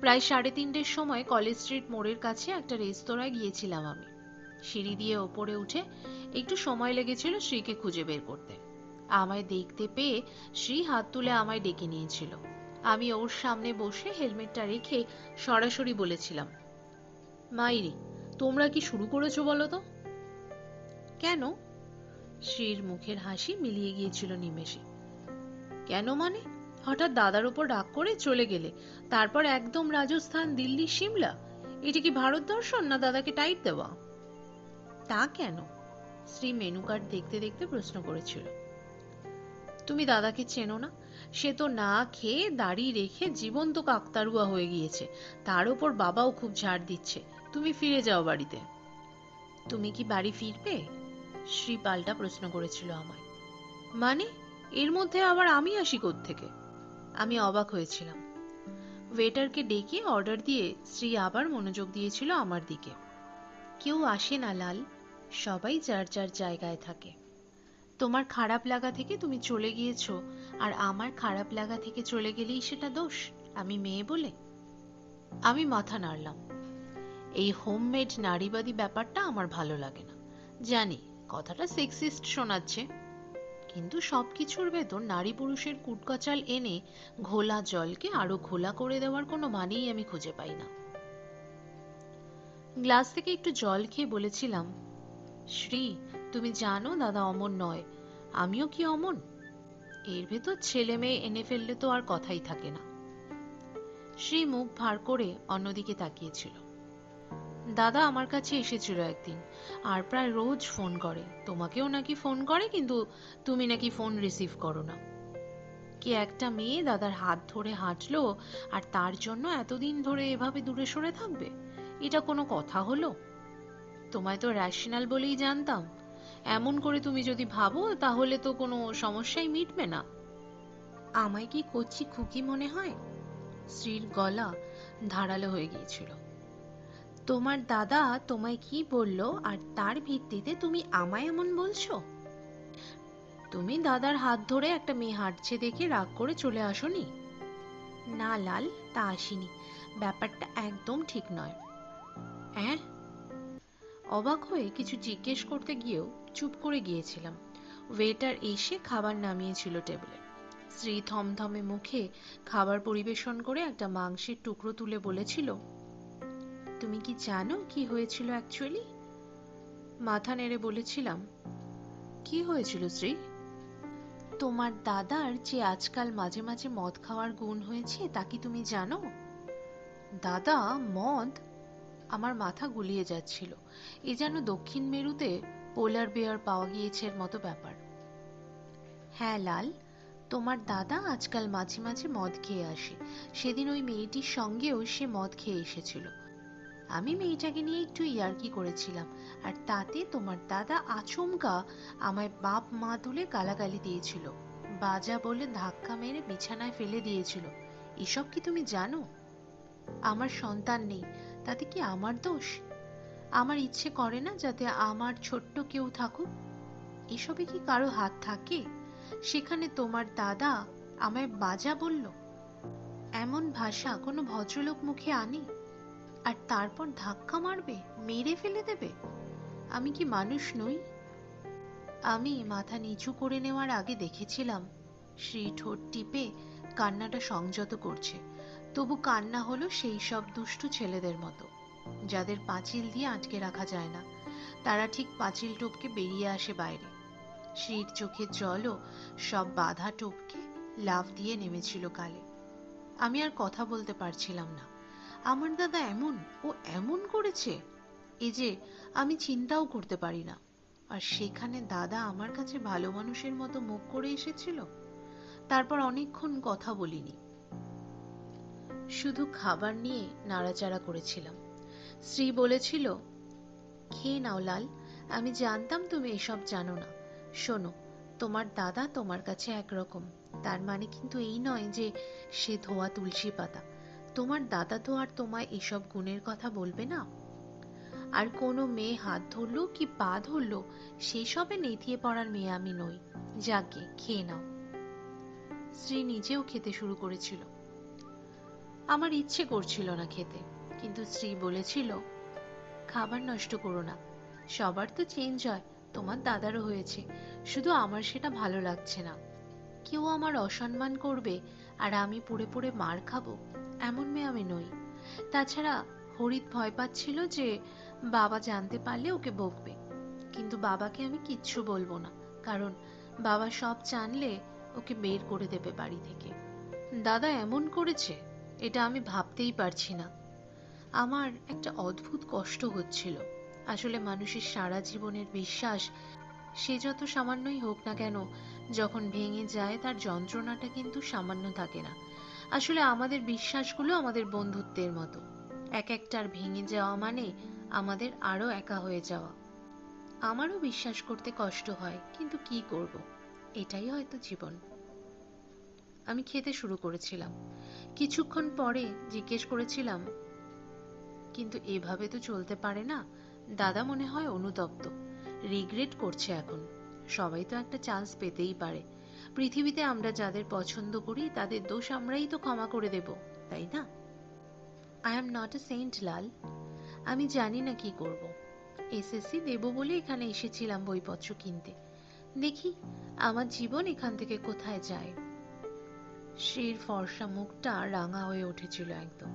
প্রায় 3:30-র সময় কলেজ স্ট্রিট মোড়ের কাছে একটা রেস্তোরাঁয় গিয়েছিলাম আমি। সিঁড়ি দিয়ে ওপরে উঠে একটু সময় লেগেছিল শ্রীকে খুঁজে বের করতে। আমায় দেখতে পেয়ে শ্রী হাত তুলে আমায় ডেকে নিয়েছিল। আমি ওর সামনে বসে হেলমেটটা রেখে সরাসরি বলেছিলাম, মাইরি, তোমরা কি শুরু করেছো বলো তো? কেন? শ্রীর মুখের হাসি মিলিয়ে গিয়েছিল নিমেষে। কেন মানে? হঠাৎ দাদার উপর রাগ করে চলে গেলে, তারপর একদম রাজস্থান, দিল্লি, সিমলা। এটা কি ভারত দর্শন না দাদাকে টাইট দেওয়া? তা কেন? শ্রী মেনু কার্ড দেখতে দেখতে প্রশ্ন করেছিল। তুমি দাদাকে চেনো না? সে তো না খেয়ে দাড়ি রেখে জীবন্ত কাকতারুয়া হয়ে গিয়েছে, তার উপর বাবাও খুব ঝাড় দিচ্ছে। তুমি ফিরে যাও বাড়িতে। তুমি কি বাড়ি ফিরবে? শ্রী পাল্টা প্রশ্ন করেছিল আমায়। মানে এর মধ্যে আবার আমি আসি কোত্থেকে? আমি অবাক হয়েছিলাম। ওয়েটারকে ডেকে অর্ডার দিয়ে শ্রী আবার মনোযোগ দিয়েছিল আমার দিকে। কেউ আসে না লাল, সবাই যার যার জায়গায় থাকে। তোমার খারাপ লাগা থেকে তুমি চলে গিয়েছো, আর আমার খারাপ লাগা থেকে চলে গেলেই সেটা দোষ, আমি মেয়ে বলে? আমি মাথা নাড়লাম। এই হোমমেড নারীবাদী ব্যাপারটা আমার ভালো লাগে না। জানি কথাটা সেক্সিস্ট শোনাচ্ছে, কিন্তু সবকিছুর ভেতর নারী পুরুষের কুটকাচাল এনে ঘোলা জলকে আরো ঘোলা করে দেওয়ার কোনো মানেই আমি খুঁজে পাই না। গ্লাস থেকে একটু জল খেয়ে বলেছিলাম, শ্রী, তুমি জানো দাদা অমন নয়, আমিও কি অমন? এর ভেতর ছেলে মেয়ে এনে ফেললে তো আর কথাই থাকে না। শ্রী মুখ ভার করে অন্যদিকে তাকিয়েছিল। দাদা আমার কাছে এসেছিল একদিন, আর প্রায় রোজ ফোন করে। তোমাকেও নাকি ফোন করে, কিন্তু তুমি নাকি ফোন রিসিভ করো না। কি একটা মেয়ে দাদার হাত ধরে হাঁটলো, আর তার জন্য এতদিন ধরে এভাবে দূরে সরে থাকবে? এটা কোনো কথা হলো? তোমায় তো র্যাশনাল বলেই জানতাম। এমন করে তুমি যদি ভাবো, তাহলে তো কোনো সমস্যাই মিটবে না। আমায় কি কচি খুকি মনে হয়? শ্রীর গলা ধারালো হয়ে গিয়েছিল। তোমার দাদা তোমায় কি বললো, আর তার ভিত্তিতে তুমি আমায় এমন বলছো? তুমি দাদার হাত ধরে একটা মেয়ে হাঁটছে দেখে রাগ করে চলে আসোনি? না লাল, তা আসিনি। ব্যাপারটা একদম ঠিক নয়। হ্যাঁ? অবাক হয়ে কিছু জিজ্ঞেস করতে গিয়েও চুপ করে গিয়েছিলাম। ওয়েটার এসে খাবার নামিয়েছিল টেবিলে। শ্রী থমথমে মুখে খাবার পরিবেশন করে একটা মাংসের টুকরো তুলে বলেছিল, তুমি কি জানো কি হয়েছিল অ্যাকচুয়ালি? মাথা নেড়ে বলেছিলাম, কি হয়েছিল শ্রী? তোমার দাদার যে আজকাল মাঝে মাঝে মদ খাওয়ার গুণ হয়েছে, তা কি তুমি জানো? দাদা মদ? আমার মাথা গুলিয়ে যাচ্ছিল। এ যেন দক্ষিণ মেরুতে পোলার বেয়ার পাওয়া গিয়েছে এর মতো ব্যাপার। হ্যাঁ লাল, তোমার দাদা আজকাল মাঝে মাঝে মদ খেয়ে আসে। সেদিন ওই মেয়েটির সঙ্গেও সে মদ খেয়ে এসেছিল। আমি মেয়েটাকে নিয়ে একটু ইয়ার্কি করেছিলাম, আর তাতে তোমার দাদা আচমকা আমায় বাপ মা তুলে গালাগালি দিয়েছিল, বাজা বলে ধাক্কা মেরে বিছানায় ফেলে দিয়েছিল। এসব কি তুমি জানো? আমার সন্তান নেই, তাতে কি আমার দোষ? আমার ইচ্ছে করে না যাতে আমার ছোট্ট কেউ থাকুক? এসবে কি কারো হাত থাকে? সেখানে তোমার দাদা আমায় বাজা বলল। এমন ভাষা কোনো ভদ্রলোক মুখে আনে? আর তারপর ধাক্কা মারবে, মেরে ফেলে দেবে? আমি কি মানুষ নই? আমি মাথা নিচু করে নেওয়ার আগে দেখেছিলাম শ্রী ঠোঁট টিপে কান্নাটা সংযত করছে। তবু কান্না হলো সেই সব দুষ্টু ছেলেদের মতো, যাদের পাঁচিল দিয়ে আটকে রাখা যায় না। তারা ঠিক পাঁচিল টপকে বেরিয়ে আসে বাইরে। শ্রীর চোখের জলও সব বাধা টপকে লাফ দিয়ে নেমেছিল কালে। আমি আর কথা বলতে পারছিলাম না। আমার দাদা এমন, ও এমন করেছে এই যে আমি চিন্তাও করতে পারি না। আর সেখানে দাদা আমার কাছে ভালো মানুষের মতো মুখ করে এসেছিল। তারপর অনেকক্ষণ কথা বলিনি, শুধু খাবার নিয়ে নাড়াচাড়া করেছিলাম। শ্রী বলেছিল, খেয়ে নাও লাল, আমি জানতাম তুমি এসব জানো না। শোনো, তোমার দাদা তোমার কাছে একরকম, তার মানে কিন্তু এই নয় যে সে ধোয়া তুলসী পাতা। তোমার দাদা তো আর তোমায় এসব গুণের কথা বলবে না। আর কোনো মেয়ে হাত ধরলো কি পা ধরলো সেই সবে নেতিয়ে পড়ার মেয়ে আমি নই। যাকে খেয়ে নাও। শ্রী নিজেও খেতে শুরু করেছিল। আমার ইচ্ছে করছিল না খেতে, কিন্তু শ্রী বলেছিল, খাবার নষ্ট করো না, সবার তো চেঞ্জ হয়, তোমার দাদারও হয়েছে, শুধু আমার সেটা ভালো লাগছে না। কেউ আমার অসম্মান করবে আর আমি পুড়ে পুড়ে মার খাবো, এমন মেয়ে আমি নই। তাছাড়া হরিত ভয় পাচ্ছিল যে বাবা জানতে পারলে ওকে বকবে, কিন্তু বাবাকে আমি কিচ্ছু বলবো না, কারণ বাবা সব জানলে ওকে বের করে দেবে বাড়ি থেকে। দাদা এমন করেছে এটা আমি ভাবতেই পারছি না। আমার একটা অদ্ভুত কষ্ট হচ্ছিল। আসলে মানুষের সারা জীবনের বিশ্বাস, সে যত সামান্যই হোক না কেন, যখন ভেঙে যায় তার যন্ত্রণাটা কিন্তু সামান্য থাকে না। আসলে আমাদের বিশ্বাসগুলো আমাদের বন্ধুত্বের মতো, এক একটার ভেঙে যাওয়া মানে আমাদের আরো একা হয়ে যাওয়া। আমারও বিশ্বাস করতে কষ্ট হয়, কিন্তু কি করব, এটাই হয়তো জীবন। আমি খেতে শুরু করেছিলাম। কিছুক্ষণ পরে জিজ্ঞেস করেছিলাম, কিন্তু এভাবে তো চলতে পারে না। দাদা মনে হয় অনুতপ্ত, রিগ্রেট করছে এখন। সবাই তো একটা চান্স পেতেই পারে। পৃথিবীতে আমরা যাদের পছন্দ করি তাদের দোষ আমরাই তো ক্ষমা করে দেব, তাই না? I am not a sentinel. আমি জানি না কি করব। এসএসসি দেব বলে এখানে এসেছিলাম বইপত্র কিনতে। দেখি আমার জীবন এখান থেকে কোথায় যায়। শ্রীর ফর্সা মুখটা রাঙা হয়ে উঠেছিল একদম।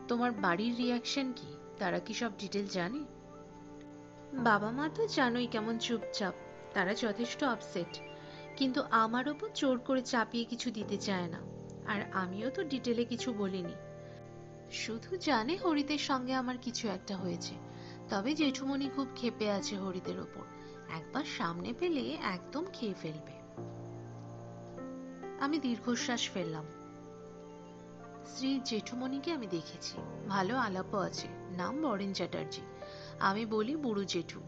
তোমার বাড়ির রিয়াকশন কি? তারা কি সব ডিটেল জানে? বাবা মা তো জানোই কেমন চুপচাপ, তারা যথেষ্ট আপসেট, কিন্তু আমার ওপর জোর করে চাপিয়ে কিছু দিতে চায় না। আর আমিও তো ডিটেলে কিছু বলিনি, শুধু জানে হরিতের সঙ্গে আমার কিছু একটা হয়েছে। তবে জেঠুমনি খুব ক্ষেপে আছে হরিতের ওপর, একবার সামনে পেলে একদম খেয়ে ফেলবে। আমি দীর্ঘশ্বাস ফেললাম। শ্রী জেঠুমনিকে আমি দেখেছি, ভালো আলাপও আছে, নাম বরেন চ্যাটার্জি। আমি বলি বুড়ো জেঠু।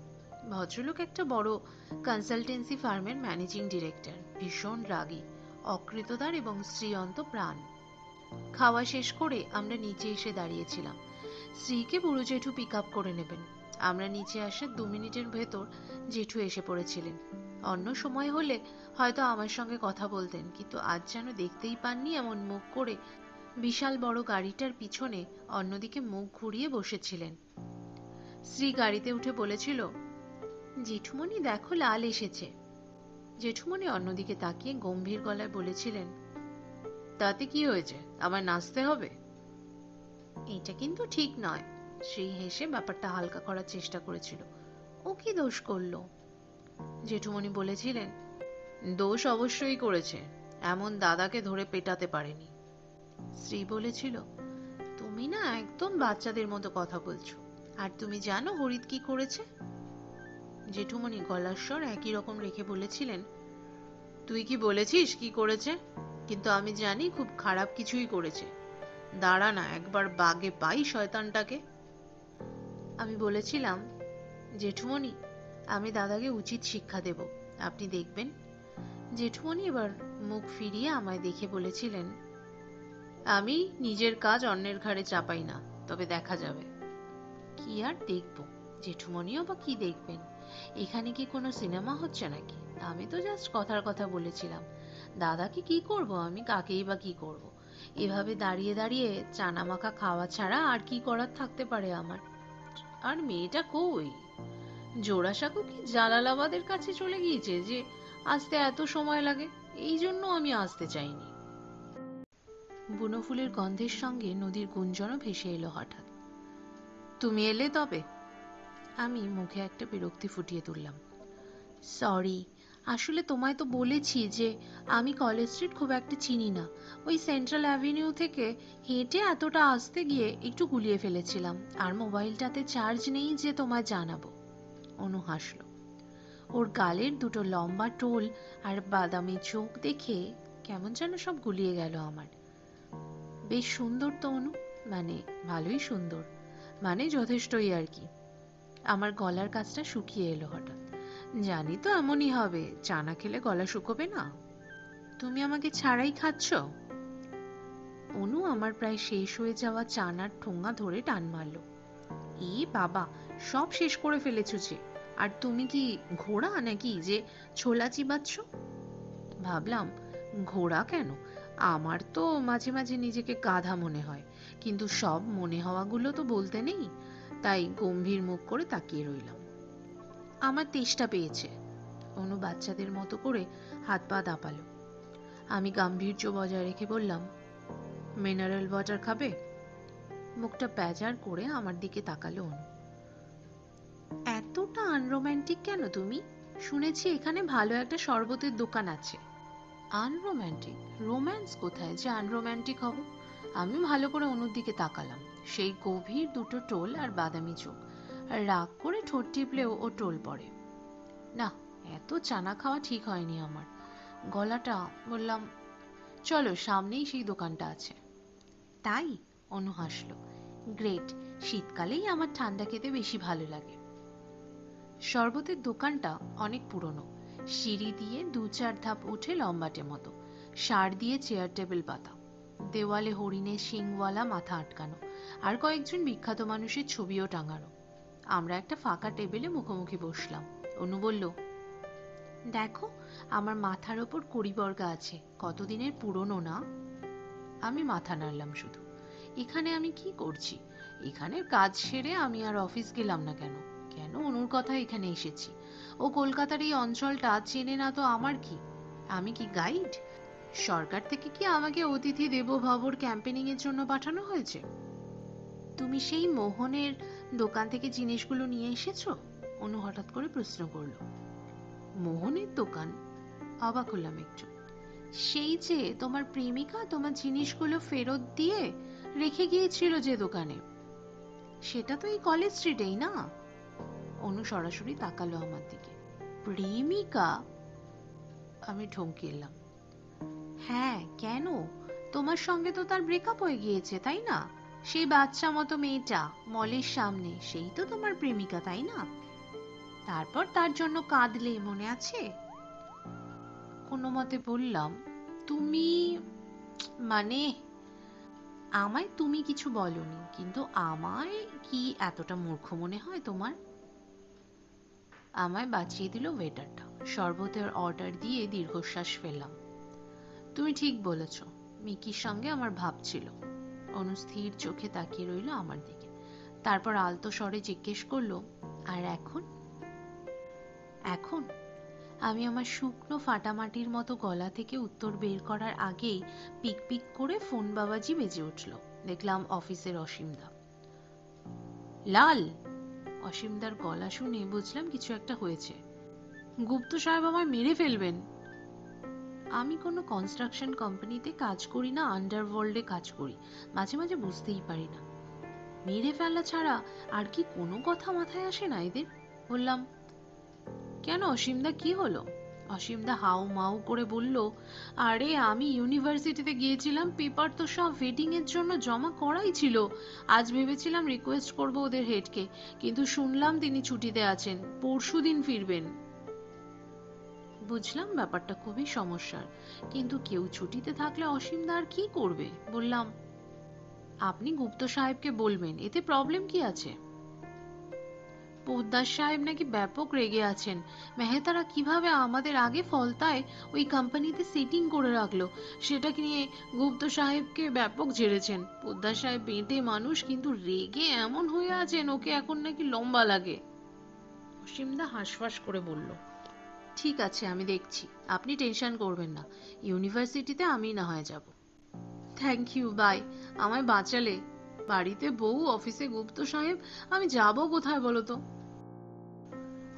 ভদ্রলোক একটা বড় কনসালটেন্সি ফার্মের ম্যানেজিং ডিরেক্টর, ভীষণ রাগী, অকৃতদার এবং শ্রীয়ন্ত প্রাণ। খাওয়া শেষ করে আমরা নিচে এসে দাঁড়িয়েছিলাম। শ্রীকে বুড়ো জেঠু পিক আপ করে নেবেন। আমরা নিচে আসার 2 মিনিটের ভেতর জেঠু এসে পড়েছিলেন। অন্য সময় হলে হয়তো আমার সঙ্গে কথা বলতেন, কিন্তু আজ যেন দেখতেই পাননি এমন মুখ করে বিশাল বড় গাড়িটার পিছনে অন্যদিকে মুখ ঘুরিয়ে বসেছিলেন। শ্রী গাড়িতে উঠে বলেছিল, জেঠুমনি দেখো লাল এসেছে। জেঠুমনি অন্যদিকে তাকিয়ে গম্ভীর গলায় বলেছিলেন, তাতে কি হয়েছে, আমার নাচতে হবে? এটা কিন্তু ঠিক নয়। শ্রী হেসে ব্যাপারটা হালকা করার চেষ্টা করেছিল। ও কি দোষ করলো? জেঠুমনি বলেছিলেন, দোষ অবশ্যই করেছে, এমন দাদাকে ধরে পেটাতে পারেনি। শ্রী বলেছিল, তুমি না একদম বাচ্চাদের মতো কথা বলছো। আর তুমি জানো হরিত কি করেছে? জেঠুমনি গলার স্বর একই রকম রেখে বলেছিলেন, তুই কি বলেছিস কি করেছে? কিন্তু আমি জানি খুব খারাপ কিছুই করেছে। দাঁড়া না, একবার বাগে পাই শয়তানটাকে। আমি বলেছিলাম, জেঠুমনি, আমি দাদাকে উচিত শিক্ষা দেব, আপনি দেখবেন। জেঠুমনি এবার মুখ ফিরিয়ে আমায় দেখে বলেছিলেন, আমি নিজের কাজ অন্যের ঘাড়ে চাপাই না, তবে দেখা যাবে। কি আর দেখবো, জেঠুমনিও বা কি দেখবেন? এখানে কি কোনো সিনেমা হচ্ছে নাকি? আমি তো জাস্ট কথার কথা বলেছিলাম। দাদাকে কি করব আমি, কাকেই বা কি করব? এভাবে দাঁড়িয়ে দাঁড়িয়ে চানা মাখা খাওয়া ছাড়া আর কি করার থাকতে পারে আমার? আর মেয়েটা কই? জোড়াসাঁকো কি জালালাবাদের কাছে চলে গিয়েছে যে আসতে এত সময় লাগে? এই জন্য আমি আসতে চাইনি। বুনো ফুলের গন্ধের সঙ্গে নদীর গুঞ্জনও ভেসে এলো হঠাৎ। তুমি এলে তবে? আমি মুখে একটা বিরক্তি ফুটিয়ে তুললাম। সরি, আসলে তোমায় তো বলেছি যে আমি কলেজ স্ট্রিট খুব একটা চিনি না। ওই সেন্ট্রাল অ্যাভিনিউ থেকে হেঁটে এতটা আসতে গিয়ে একটু গুলিয়ে ফেলেছিলাম, আর মোবাইলটাতে চার্জ নেই যে তোমায় জানাবো। অনু হাসল। ওর গালের দুটো লম্বা টোল আর বাদামি চোখ দেখে কেমন যেন সব গুলিয়ে গেল আমার। বেশ সুন্দর তো অনু, মানে ভালোই সুন্দর, মানে যথেষ্টই আর কি। আমার গলার কাছটা শুকিয়ে এলো হঠাৎ। জানি তো এমনই হবে, চা না খেলে গলা শুকোবে না। তুমি আমাকে ছাড়াই খাচ্ছ? অনু আমার প্রায় শেষ হয়ে যাওয়া চানার ঠোঙা ধরে টান মারল। এ বাবা, সব শেষ করে ফেলেছ যে! আর তুমি কি ঘোড়া নাকি যে ছোলা চিবাচ্ছ? ভাবলাম, ঘোড়া কেন, আমার তো মাঝে মাঝে নিজেকে গাধা মনে হয়, কিন্তু সব মনে হওয়াগুলো তো বলতে নেই, তাই গম্ভীর মুখ করে তাকিয়ে রইলাম। আমার তেষ্টা পেয়েছে। অনু বাচ্চাদের মতো করে হাত পা দাপালো। আমি গাম্ভীর্য বজায় রেখে বললাম, মিনারেল ওয়াটার খাবে? মুখটা বেজার করে আমার দিকে তাকালো অনু। এতটা আনরোম্যান্টিক কেন তুমি? শুনেছি এখানে ভালো একটা শরবতের দোকান আছে। আনরোম্যান্টিক? রোম্যান্স কোথায় যে আনরোম্যান্টিক হব? আমি ভালো করে অনুর দিকে তাকালাম। সেই গভীর দুটো টোল আর বাদামি চোখ, আর রাগ করে ঠোঁট টিপলেও ও টোল পড়ে না। এত চানা খাওয়া ঠিক হয়নি আমার। গলাটা বললাম, চলো, সামনেই সেই দোকানটা আছে। তাই? অনু হাসলো। গ্রেট, শীতকালেই আমার ঠান্ডা খেতে বেশি ভালো লাগে। শরবতের দোকানটা অনেক পুরনো, সিঁড়ি দিয়ে 2-4 ধাপ উঠে লম্বাটে মতো, সার দিয়ে চেয়ার টেবিল পাতা, দেওয়ালে হরিণের শিংওয়ালা মাথা আটকানো, আর কয়েকজন বিখ্যাত মানুষের ছবিও টাঙানো। আমরা একটা ফাঁকা টেবিলে মুখোমুখি বসলাম। অনু বলল, দেখো, আমার মাথার ওপর কড়িবর্গা আছে, কতদিনের পুরনো না? আমি মাথা নাড়লাম শুধু। এখানে আমি কি করছি? এখানের কাজ সেরে আমি আর অফিস গেলাম না কেন? কেন অনুর কথা এখানে এসেছি? ও কলকাতার এই অঞ্চলটা চেনে না তো আমার কি? আমি কি গাইড? সরকার থেকে কি আমাকে অতিথি দেবো ভবর ক্যাম্পেনিং এর জন্য পাঠানো হয়েছে? তুমি সেই মোহনের দোকান থেকে জিনিসগুলো নিয়ে এসেছো? অনু হঠাৎ করে প্রশ্ন করলো। মোহনের দোকান? অবাক হলাম একটু। সেই যে তোমার প্রেমিকা তোমার জিনিসগুলো ফেরত দিয়ে রেখে গিয়েছিল যে দোকানে, সেটা তো এই কলেজ স্ট্রিটেই না? অনু সরাসরি তাকালো আমার দিকে। প্রেমিকা? আমি ঠমকে এলাম। হ্যাঁ, কেন? তোমার সঙ্গে তো তার ব্রেকআপ হয়ে গিয়েছে, তাই না? সেই বাচ্চা মতো মেয়েটা মলের সামনে, সেই তো তোমার প্রেমিকা, তাই না? তারপর তার জন্য কাঁদলে, মনে আছে? কোনো মতে বললাম, তুমি, মানে, আমায় তুমি কিছু বলনি, কিন্তু আমায় কি এতটা মূর্খ মনে হয় তোমার? আমায় বাঁচিয়ে দিল ওয়েটারটা। শরবতের অর্ডার দিয়ে দীর্ঘশ্বাস ফেললাম। তুমি ঠিক বলেছ, মিকির সঙ্গে আমার ভাব ছিল। অনু স্থির চোখে তাকিয়ে রইল আমার দিকে। তারপর আলতো স্বরে জিজ্ঞেস করলো, আর এখন? এখন? আমি আমার শুকনো ফাটামাটির মতো গলা থেকে উত্তর বের করার আগেই পিক পিক করে ফোন বাবাজি বেজে উঠল। দেখলাম অফিসের অসীমদা। লাল! অসীমদার গলা শুনে বুঝলাম কিছু একটা হয়েছে। গুপ্ত সাহেব আমায় মেরে ফেলবেন। আমি কোনো কনস্ট্রাকশন কোম্পানিতে কাজ করি না, আন্ডারওয়ার্ল্ডে কাজ করি, মাঝে মাঝে বুঝতেই পারি না। মেরে ফেলা ছাড়া আর কি কোনো কথা মাথায় আসে না এদের? বললাম, কেন অসীমদা, কি হলো? অসীমদা হাউ মাউ করে বলল, আরে আমি ইউনিভার্সিটিতে গিয়েছিলাম, পেপার তো সব ওয়েটিং এর জন্য জমা করাই ছিল। আজ ভেবেছিলাম রিকোয়েস্ট করব ওদের হেডকে, কিন্তু শুনলাম তিনি ছুটিতে আছেন, পরশুদিন ফিরবেন। বুঝলাম ব্যাপারটা খুবই সমস্যার, কিন্তু কেউ ছুটিতে থাকলে অসীমদা আর কি করবে? বললাম, আপনি গুপ্ত সাহেবকে বলবেন, এতে প্রবলেম কি আছে? পোদ্দার সাহেব নাকি ব্যাপক রেগে আছেন। মেহতারা কিভাবে আমাদের আগে ফলতায় ওই কোম্পানিতে সেটিং করে রাখলো, সেটা নিয়ে গুপ্ত সাহেবকে ব্যাপক ঝেড়েছেন। পোদ্দার সাহেব বেঁটে মানুষ, কিন্তু রেগে এমন হয়ে আছেন ওকে এখন নাকি লম্বা লাগে। অসীমদা হাঁসফাঁস করে বলল, ঠিক আছে, আমি দেখছি, আপনি টেনশন করবেন না, ইউনিভার্সিটিতে আমি না হয় যাব। Thank you, bye. আমায় বাঁচালে। বাড়িতে বউ, অফিসে গুপ্ত সাহেব, আমি যাব কোথায় বলো তো?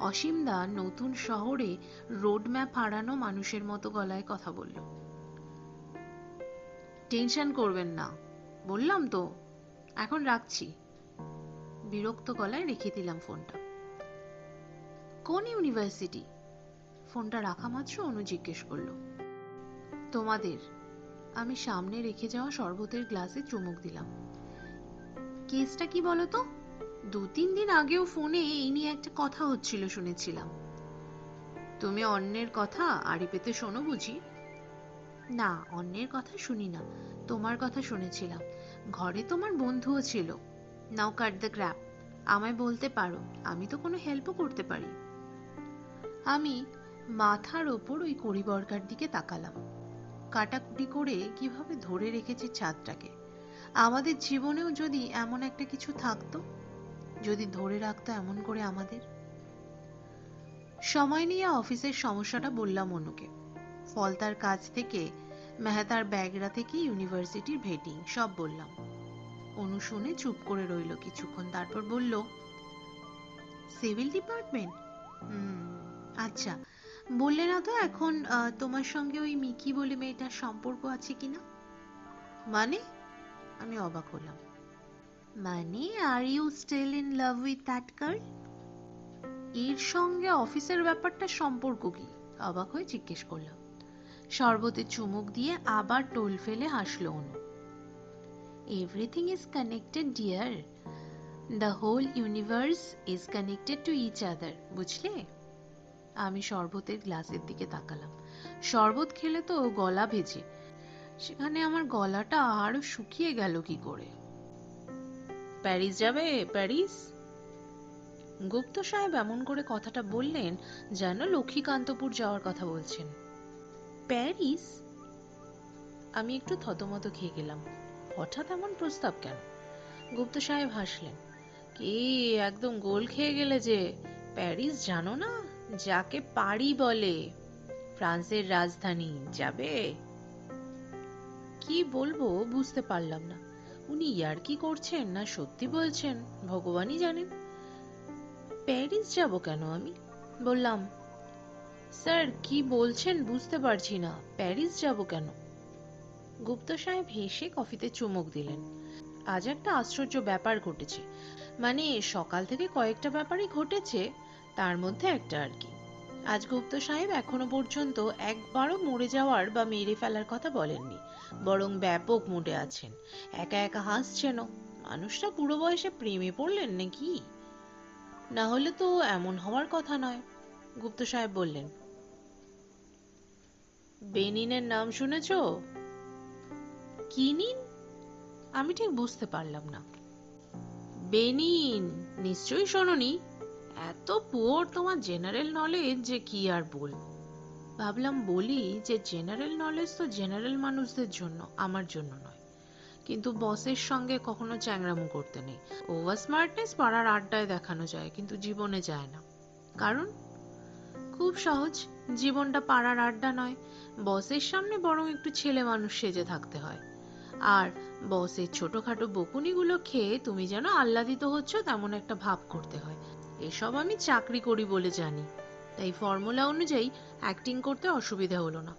অসীমদা নতুন শহরে রোড ম্যাপ হারানো মানুষের মতো গলায় কথা বলল। টেনশন করবেন না, বললাম তো, এখন রাখছি। বিরক্ত গলায় রেখে দিলাম ফোনটা। কোন ইউনিভার্সিটি? ফোনটা রাখা মাত্র অনু জিজ্ঞেস করলো। তোমাদের। আমি সামনে রেখে যাওয়া শরবতের গ্লাসে চুমুক দিলাম। কেসটা কি বলতো? 2-3 দিন আগেও ফোনে এই নিয়ে একটা কথা হচ্ছিল শুনেছিলাম। তুমি অন্যের কথা আড়ি পেতে শোনো বুঝি? না, অন্যের কথা শুনি না, তোমার কথা শুনেছিলাম। ঘরে তোমার বন্ধুও ছিল। নাও কাট দ্য ক্র্যাপ, আমায় বলতে পারো, আমি তো কোনো হেল্পও করতে পারি। আমি মাথার ওপর ওই কড়িবরকার দিকে তাকালাম। কাটাকুটি করে কিভাবে ধরে রেখেছে ছাদটাকে। আমাদের জীবনেও যদি এমন একটা কিছু থাকতো, যদি ধরে রাখতো এমন করে আমাদের। সময় নিয়ে অফিসের সমস্যাটা বললাম অনুকে। ফলতার কাছ থেকে, মেহতার ব্যাগরা থেকে ইউনিভার্সিটির ভেটিং সব বললাম। অনু শুনে চুপ করে রইল কিছুক্ষণ, তারপর বলল, সিভিল ডিপার্টমেন্ট? আচ্ছা, বললে না তো এখন তোমার সঙ্গে ওই মিকি বলে মেয়েটার সম্পর্ক আছে কিনা? মানে? আমি অবাক হলাম। মানে, are you still in love with that girl? এর সঙ্গে অফিসের ব্যাপারটা সম্পর্ক কি? অবাক হয়ে জিজ্ঞেস করলাম। শরবতে চুমুক দিয়ে আবার টোল ফেলে হাসল অনু। Everything is connected dear, the whole universe is connected to each other, বুঝলে? আমি শরবতের গ্লাসের দিকে তাকালাম। শরবত খেলে তো গলা ভেজে, সেখানে আমার গলাটা আরো শুকিয়ে গেল কি করে? প্যারিস যাবে? প্যারিস? গুপ্ত সাহেব এমন করে কথাটা বললেন যেন লক্ষ্মীকান্তপুর যাওয়ার কথা বলছেন। প্যারিস? আমি একটু থতমত খেয়ে গেলাম। হঠাৎ এমন প্রস্তাব কেন? গুপ্ত সাহেব হাসলেন। কি, একদম গোল খেয়ে গেলে যে? প্যারিস জানো না? যাকে পারি বলে, ফ্রান্সের রাজধানী। যাবে? কি বলবো বুঝতে পারলাম না। উনি ইয়ার্কি করছেন না সত্যি বলছেন, ভগবানই জানেন। প্যারিস যাব কেন আমি? বললাম, স্যার কি বলছেন বুঝতে পারছি না, প্যারিস যাব কেন? গুপ্ত সাহেব হেসে কফিতে চুমুক দিলেন। আজ একটা আশ্চর্য ব্যাপার ঘটেছে। মানে, সকাল থেকে কয়েকটা ব্যাপারই ঘটেছে, তার মধ্যে একটা আর কি। আজ গুপ্ত সাহেব এখনো পর্যন্ত একবারও মরে যাওয়ার বা মেরে ফেলার কথা বলেননি, বরং ব্যাপক মুডে আছেন। একা একা হাসছেনও। মানুষটা বুড়ো বয়সে প্রেমে পড়লেন নাকি? না হলে তো এমন হওয়ার কথা নয়। গুপ্ত সাহেব বললেন, বেনিনের নাম শুনেছো? কি নিন? আমি ঠিক বুঝতে পারলাম না। বেনিন নিশ্চয়ই শোনোনি। এত পুয়ার তোমার জেনারেল নলেজ যে কি আর বলবো। ভাবলাম বলি যে জেনারেল নলেজ তো জেনারেল মানুষদের জন্য, আমার জন্য নয়। কিন্তু বসের সঙ্গে কখনো চ্যাংরামো করতে নেই। ওভার স্মার্টনেস পাড়ার আড্ডায় দেখানো যায়, কিন্তু জীবনে যায় না। কারণ খুব সহজ, জীবনটা পাড়ার আড্ডা নয়। বসের সামনে বরং একটু ছেলে মানুষ সেজে থাকতে হয়। আর বসের ছোটখাটো বকুনিগুলো খেয়ে তুমি যেন আহ্লাদিত হচ্ছ তেমন একটা ভাব করতে হয়। এসব আমি চাকরি করি বলে জানি, তাই ফর্মুলা অনুযায়ী অ্যাক্টিং করতে অসুবিধা হলো না।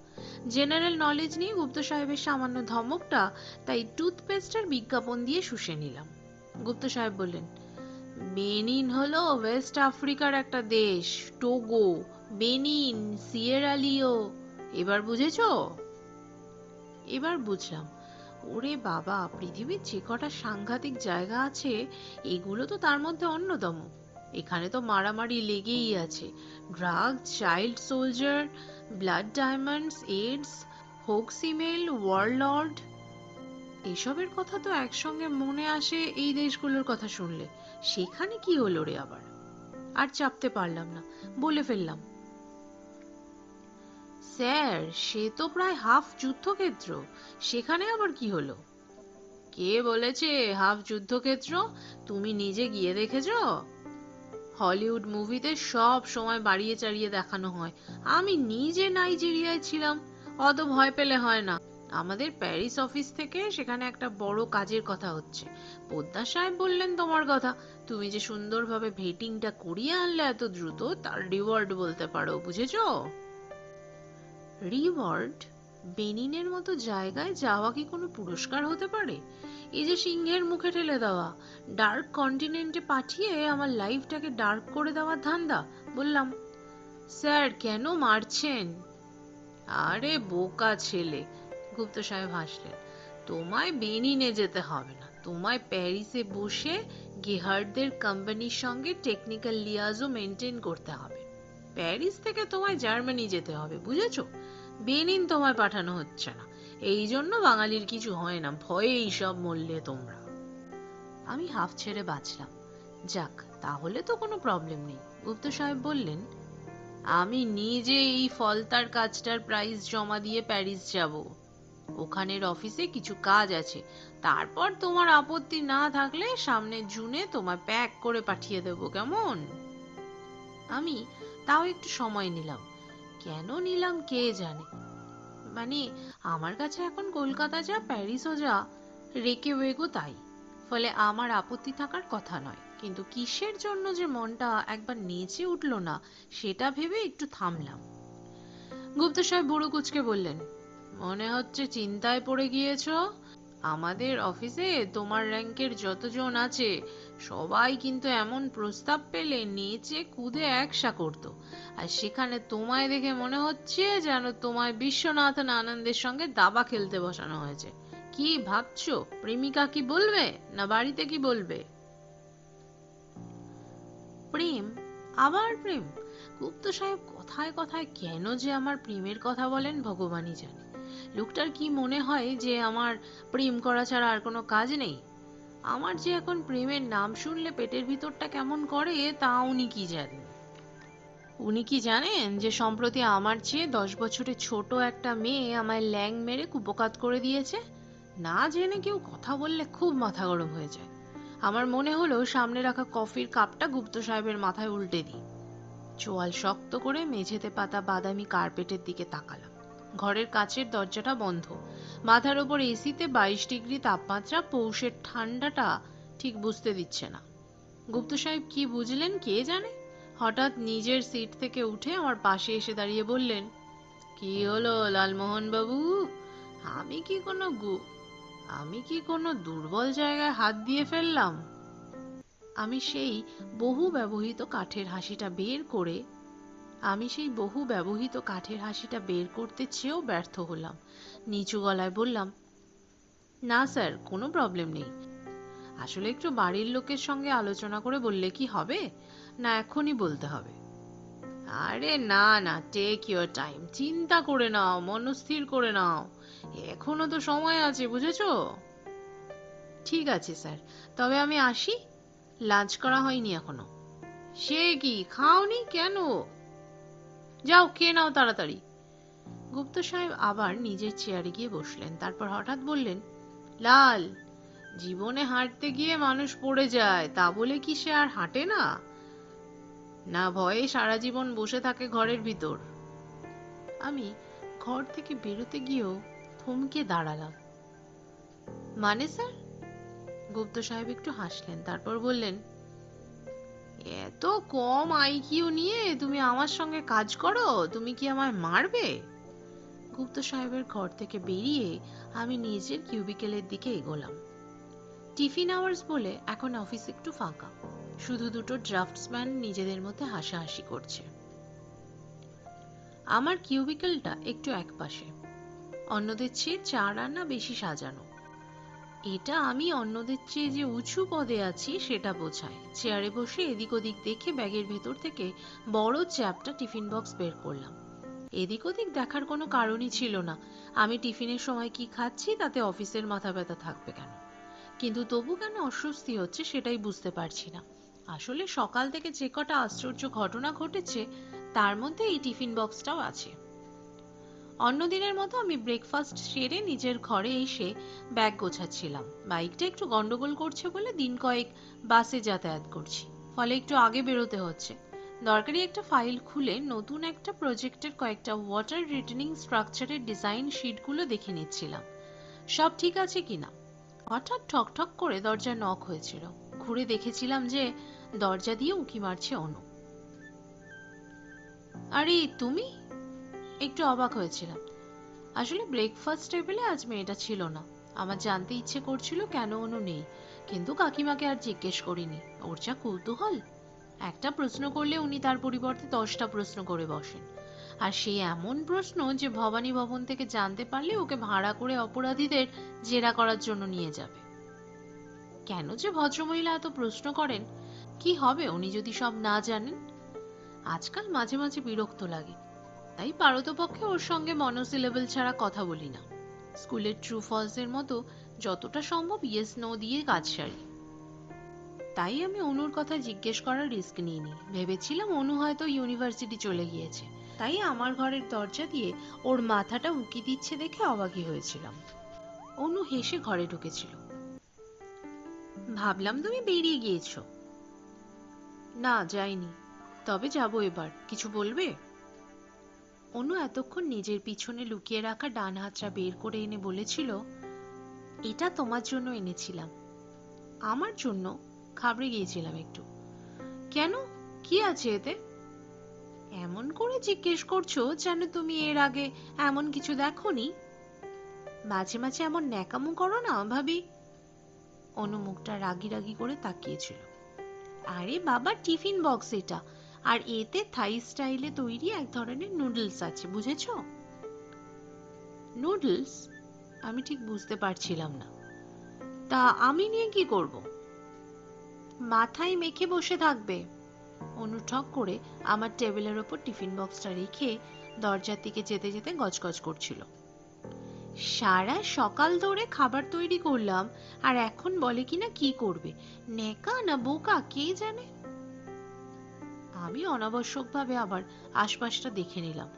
জেনারেল নলেজ নিয়ে গুপ্ত সাহেবের সামান্য ধমকটা তাই টুথপেস্টের বিজ্ঞাপন দিয়ে শুষে নিলাম। গুপ্ত সাহেব বললেন, বেনিন হলো ওয়েস্ট আফ্রিকার একটা দেশ, টোগো, বেনিন, সিয়েরা লিও, এবার বুঝেছো? এবার বুঝলাম। ওরে বাবা, পৃথিবীর যে কটা সাংঘাতিক জায়গা আছে এগুলো তো তার মধ্যে অন্যতম। এখানে তো মারামারি লেগেই আছে। Drug, child soldier, blood diamonds, AIDS, hoax email, warlord, এসবের কথা তো একসঙ্গে মনে আসে এই দেশগুলোর কথা শুনলে। সেখানে কি হলো রে আবার? আর চাপতে পারলাম না, বলে ফেললাম, স্যার সে তো প্রায় হাফ যুদ্ধক্ষেত্র, সেখানে আবার কি হলো? কে বলেছে হাফ যুদ্ধক্ষেত্র? তুমি নিজে গিয়ে দেখেছো? হলিউড মুভিতে সব সময় বাড়িয়ে চাড়িয়ে দেখানো হয়। আমি নিজে নাইজেরিয়ায় ছিলাম, অত ভয় পেলে হয় না। আমাদের প্যারিস অফিস থেকে সেখানে একটা বড় কাজের কথা হচ্ছে। পোদ্দার সাহেব বললেন তোমার কথা। তুমি যে সুন্দরভাবে ভেটিংটা করিয়ে আনলে এত দ্রুত, তার রিওয়ার্ড বলতে পারো, বুঝেছো? রিওয়ার্ড? বেনিনের মতো জায়গায় যাওয়া কি কোনো পুরস্কার হতে পারে? এই যে সিংহের মুখে ঠেলে দেওয়া, ডার্ক কন্টিনেন্টে পাঠিয়ে আমার লাইফটাকে ডার্ক করে দেওয়ার ধান্দা। বললাম, স্যার কেন মারছেন? আরে বোকা ছেলে, গুপ্ত সাহেব হাসলেন। তোমায় বেনিনে যেতে হবে না, তোমায় প্যারিসে বসে গেহার্ডদের কোম্পানির সঙ্গে টেকনিক্যাল লিয়াজও মেনটেন করতে হবে। প্যারিস থেকে তোমায় জার্মানি যেতে হবে, বুঝেছো? বেনিন তোমায় পাঠানো হচ্ছে না। এই জন্য বাঙালির কিছু হয় না, ভয়ে এইসব মরলে তোমরা। আমি হাফ ছেড়ে বাঁচলাম। যাক, তাহলে তো কোনো প্রবলেম নেই। গুপ্ত সাহেব বললেন, আমি নিজে এই ফলতার কাজটার প্রাইস জমা দিয়ে প্যারিস যাব। ওখানের অফিসে কিছু কাজ আছে। তারপর তোমার আপত্তি না থাকলে সামনের জুনে তোমায় প্যাক করে পাঠিয়ে দেবো, কেমন? আমি তাও একটু সময় নিলাম। কেন নিলাম কে জানে। মানে, আমার কাছে এখন কলকাতা যা, প্যারিসও যা, রেকে ওয়েগো তাই। ফলে আমার আপত্তি থাকার কথা নয়, কিন্তু কিসের জন্য যে মনটা একবার নেচে উঠল না, সেটা ভেবে একটু থামলাম। গুপ্ত সাহেব বুড়ো কুঁচকে বললেন, মনে হচ্ছে চিন্তায় পড়ে গিয়েছো। আমাদের অফিসে তোমার র্যাঙ্কের যতজন আছে সবাই কিন্তু এমন প্রস্তাব পেলে নেচে কুদে একসা করতো। আর সেখানে তোমায় দেখে মনে হচ্ছে যেন তোমায় বিশ্বনাথন আনন্দের সঙ্গে দাবা খেলতে বসানো হয়েছে। কি ভাবছো? প্রেমিকা কি বলবে, না বাড়িতে কি বলবে? প্রেম? আবার প্রেম? গুপ্ত সাহেব কথায় কথায় কেন যে আমার প্রেমের কথা বলেন ভগবানই জানে। লোকটার কি মনে হয় যে আমার প্রেম করা ছাড়া আর কোনো কাজ নেই? আমার যে এখন প্রেমের নাম শুনলে পেটের ভিতরটা কেমন করে, তা উনি কি জানেন? উনি কি জানেন যে সম্প্রতি আমার চেয়ে 10 বছরের ছোট একটা মেয়ে আমায় ল্যাং মেরে কুপোকাত করে দিয়েছে? না জেনে কেউ কথা বললে খুব মাথা গরম হয়ে যায়। আমার মনে হলো সামনে রাখা কফির কাপটা গুপ্ত সাহেবের মাথায় উল্টে দিই। চোয়াল শক্ত করে মেঝেতে পাতা বাদামি কার্পেটের দিকে তাকালাম। ঘরের কাচের দরজাটা বন্ধ। মাথার ওপর এসিতে 22 ডিগ্রি তাপমাত্রা, পৌষের ঠান্ডাটা ঠিক বুঝতে দিচ্ছে না। গুপ্ত সাহেব কি বুঝলেন কে জানে, হঠাৎ নিজের সিট থেকে উঠে আমার পাশে এসে দাঁড়িয়ে বললেন, কি হলো লালমোহন বাবু? আমি কি কোনো আমি কি কোনো দুর্বল জায়গায় হাত দিয়ে ফেললাম? আমি সেই বহু ব্যবহৃত কাঠের হাসিটা বের করে করতে চেয়েও ব্যর্থ হলাম। নিচু গলায় বললাম, না স্যার, কোনো প্রবলেম নেই। আসলে একটু বাড়ির লোকের সঙ্গে আলোচনা করে বললে কি হবে, না এখনই বলতে হবে? আরে না না, টেক ইউর টাইম, চিন্তা করে নাও, মনস্থির করে নাও, এখনো তো সময় আছে, বুঝেছো? ঠিক আছে স্যার, তবে আমি আসি। লাঞ্চ করা হয়নি এখনো। সে কি, খাওনি কেন? যাও খেয়ে নাও তাড়াতাড়ি। গুপ্ত সাহেব আবার নিজের চেয়ারে গিয়ে বসলেন। তারপর হঠাৎ বললেন, লাল, জীবনে হাঁটতে গিয়ে মানুষ পড়ে যায়, তা বলে কি সে আর হাঁটে না? না ভয়ে সারা জীবন বসে থাকে ঘরের ভিতর? আমি ঘর থেকে বেরোতে গিয়েও থমকে দাঁড়ালাম। মানে স্যার? গুপ্ত সাহেব একটু হাসলেন, তারপর বললেন, এত কম আইকিউ নিয়ে তুমি আমার সঙ্গে কাজ করো? তুমি কি আমায় মারবে? গুপ্ত সাহেবের ঘর থেকে বেরিয়ে আমি নিজের কিউবিকেলের দিকে এগোলাম। টিফিন আওয়ার্স বলে এখন অফিস একটু ফাঁকা। শুধু দুটো ড্রাফটসম্যান নিজেদের মধ্যে হাসাহাসি করছে। আমার কিউবিকলটা একটু একপাশে, অন্যদের চেয়ে 4 আনা বেশি সাজানো। এটা আমি অন্যদের চেয়ে যে উঁচু পদে আছি সেটা বোঝায়। চেয়ারে বসে এদিক ওদিক দেখে ব্যাগের ভেতর থেকে বড় চ্যাপ্টা টিফিন বক্স বের করলাম। এদিক ওদিক দেখার কোনো কারণই ছিল না। আমি টিফিনের সময় কি খাচ্ছি তাতে অফিসের মাথা ব্যথা থাকবে কেন? কিন্তু তবু কেন অস্বস্তি হচ্ছে সেটাই বুঝতে পারছি না। আসলে সকাল থেকে যে কটা আশ্চর্য ঘটনা ঘটেছে তার মধ্যে এই টিফিন বক্সটাও আছে। অন্যদিনের মতো আমি ব্রেকফাস্ট সেরে নিজের ঘরে এসে ব্যাগ গোছাচ্ছিলাম। বাইকটা একটু গন্ডগোল করছে বলে দিন কয়েক বাসে যাতায়াত করছি, ফলে একটু আগে বেরোতে হচ্ছে। দরকারি একটা ফাইল খুলে নতুন একটা প্রজেক্টের কয়েকটা ওয়াটার রিটেনিং স্ট্রাকচারের ডিজাইন শিটগুলো দেখে নিচ্ছিলাম, সব ঠিক আছে কিনা। হঠাৎ ঠক ঠক করে দরজার নক হয়েছিল। ঘুরে দেখেছিলাম যে দরজা দিয়ে উঁকি মারছে অনু। আরে তুমি? একটু অবাক হয়েছিলাম। আসলে ব্রেকফাস্ট টেবিলে আজ মেয়েটা ছিল না। আমার জানতে ইচ্ছে করছিল কেন অনু নেই, কিন্তু কাকিমাকে আর জিজ্ঞেস করিনি। ওর যা কৌতূহল, একটা প্রশ্ন করলে উনি তার পরিবর্তে 10টা প্রশ্ন করে বসেন। আর সেই এমন প্রশ্ন যে ভবানী ভবন থেকে জানতে পারলে ওকে ভাড়া করে অপরাধীদের জেরা করার জন্য নিয়ে যাবে। কেন যে ভদ্রমহিলা এত প্রশ্ন করেন? কি হবে উনি যদি সব না জানেন? আজকাল মাঝে মাঝে বিরক্ত লাগে, তাই পারতপক্ষে ওর সঙ্গে মনোসিলেবল ছাড়া কথা বলি না। স্কুলের ট্রু ফলস এর মতো যতটা সম্ভব ইয়েস নো দিয়ে কাজ সারি। তাই আমি অনুর কথা জিজ্ঞেস করার রিস্ক নিইনি। ভেবেছিলাম অনু হয়তো ইউনিভার্সিটি চলে গিয়েছে, তাই আমার ঘরের দরজা দিয়ে ওর মাথাটা উঁকি দিচ্ছে দেখে অবাকই হয়েছিলাম। অনু হেসে ঘরে ঢুকেছিল। ভাবলাম তুমি বেরিয়ে গিয়েছো। না, যাইনি, তবে যাবো এবার। কিছু বলবে? অনু এতক্ষণ নিজের পিছনে লুকিয়ে রাখা ডান হাতটা বের করে এনে বলেছিল, এটা তোমার জন্য এনেছিলাম। আমার জন্য? ঘাবড়ে গিয়েছিলাম একটু। কেন, কি আছে এতে? এমন করে জিজ্ঞেস করছো যেন তুমি এর আগে এমন কিছু দেখোনি। মাঝে মাঝে এমন ন্যাকামো করো না ভাবি। অনু মুখটা রাগি রাগি করে তাকিয়েছিল। আরে বাবা, টিফিন বক্স এটা, আর এতে থাই স্টাইলে তৈরি এক ধরনের নুডলস আছে, বুঝেছো? নুডলস? আমি ঠিক বুঝতে পারছিলাম না। তা আমি নিয়ে কি করব? মাথায় মেখে বসে থাকবে। অনু ঠক করে আমার টেবিলের ওপর টিফিন বক্সটা রেখে দরজার দিকে যেতে যেতে গজগজ করছিল। সারা সকাল ধরে খাবার তৈরি করলাম, আর এখন বলে কিনা কি করবে। নেকা না বোকা কে জানে। আমি অনাবশ্যকভাবে আবার আশপাশটা দেখে নিলাম।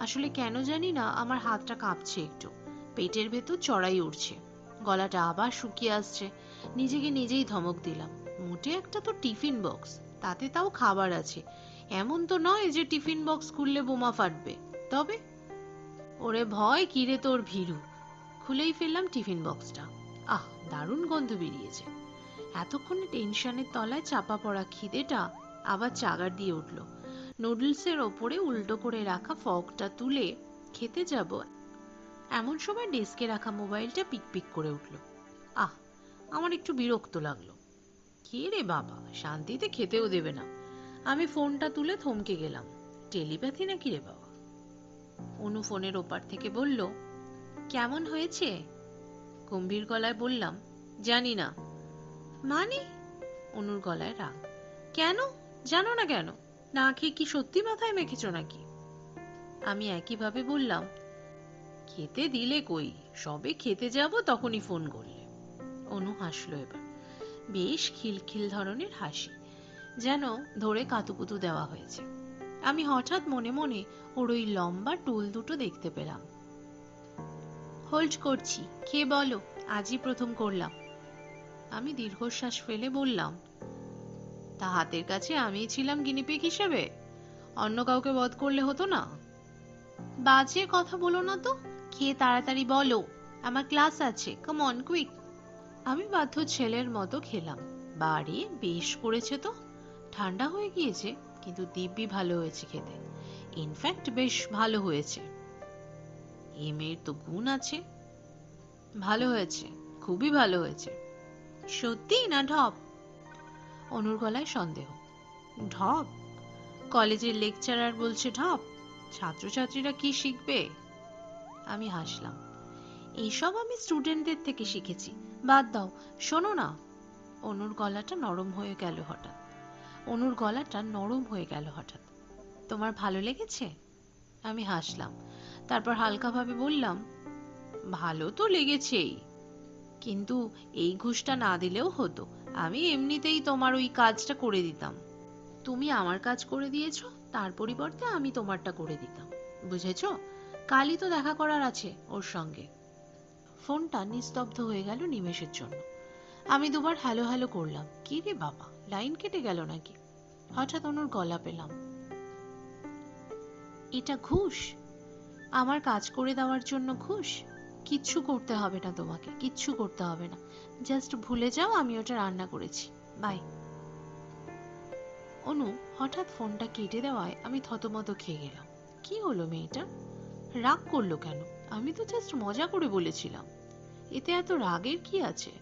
আসলে কেন জানি না আমার হাতটা কাঁপছে একটু, পেটের ভেতর চড়াই উঠছে, গলাটা আবার শুকিয়ে আসছে। নিজেকে নিজেই ধমক দিলাম। মোটে একটা তো টিফিন বক্স, তাতে তাও খাবার আছে। এমন তো নয় যে টিফিন বক্স খুললে বোমা ফাটবে। তবে ওরে ভয়, কিরে তোর ভীরু। খুলেই ফেললাম টিফিন বক্সটা। আহ, দারুণ গন্ধ বেরিয়েছে। এতক্ষণে টেনশনের তলায় চাপা পড়া খিদেটা আবার চাগার দিয়ে উঠল। নুডলসের ওপরে উল্টো করে রাখা ফর্কটা তুলে খেতে যাব এমন সময় ডেস্কে রাখা মোবাইলটা পিকপিক করে উঠল। আহ, আমার একটু বিরক্ত লাগলো। কে রে বাবা, শান্তিতে খেতেও দেবে না। আমি ফোনটা তুলে থমকে গেলাম। টেলিপ্যাথি নাকি রে বাবা? অনু ফোনের ওপার থেকে বলল, কেমন হয়েছে? গম্ভীর গলায় বললাম, জানি না। মানে? অনুর গলায় রাগ। কেন জানো না কেন? না খেয়ে কি সত্যি মাথায় মেখেছো নাকি? আমি একইভাবে বললাম, খেতে দিলে কই, সবে খেতে যাব তখনই ফোন করলে। অনু হাসলো এবার, বেশ খিলখিল ধরনের হাসি, যেন ধরে কাতুকুতু দেওয়া হয়েছে। আমি হঠাৎ মনে মনে ওর ওই লম্বা টুল দুটো দেখতে পেলাম। হোল্ড করছি, খেয়ে বলো, আজই প্রথম করলাম। আমি দীর্ঘশ্বাস ফেলে বললাম, তা হাতের কাছে আমিই ছিলাম গিনিপিগ হিসেবে? অন্য কাউকে বধ করলে হতো না? বাজে কথা বলো না তো, খেয়ে তাড়াতাড়ি বলো, আমার ক্লাস আছে, কাম অন কুইক। আমি বাধ্য ছেলের মতো খেলাম। বাড়ি বেশ করেছে তো, ঠান্ডা হয়ে গিয়েছে, কিন্তু দিব্যি ভালো হয়েছে খেতে। ইনফ্যাক্ট বেশ ভালো হয়েছে। এ মেয়ের তো গুণ আছে। ভালো হয়েছে, খুবই ভালো হয়েছে। সত্যি না ঢপ? অনুর গলায় সন্দেহ। ঢপ? কলেজের লেকচারার বলছে ঢপ? ছাত্রছাত্রীরা কি শিখবে? আমি হাসলাম। এইসব আমি স্টুডেন্টদের থেকে শিখেছি, বাদ দাও। শোনো না। অনুর গলাটা নরম হয়ে গেল হঠাৎ। তোমার ভালো লেগেছে? আমি হাসলাম। তারপর হালকাভাবে বললাম, ভালো তো লেগেছেই, কিন্তু এই ঘুষটা না দিলেও হতো। আমি এমনিতেই তোমার ওই কাজটা করে দিতাম। তুমি আমার কাজ করে দিয়েছো, তার পরিবর্তে আমি তোমারটা করে দিতাম। বুঝেছো? কালই তো দেখা করার আছে ওর সঙ্গে। ফোনটা নিস্তব্ধ হয়ে গেল নিমেষের জন্য। আমি দুবার হ্যালো হ্যালো করলাম। কি রে বাবা, লাইন কেটে গেল নাকি? হঠাৎ অনুর গলা পেলাম। এটা ঘুষ? আমার কাজ করে দেওয়ার জন্য ঘুষ? কিচ্ছু করতে হবে না তোমাকে, কিচ্ছু করতে হবে না। জাস্ট ভুলে যাও আমি ওটা রান্না করেছি। বাই। অনু হঠাৎ ফোনটা কেটে দেওয়ায় আমি থতমত খেয়ে গেলাম। কি হলো মেয়েটা? রাগ করলো কেন? আমি তো জাস্ট মজা করে বলেছিলাম। এতে এত রাগের কি আছে?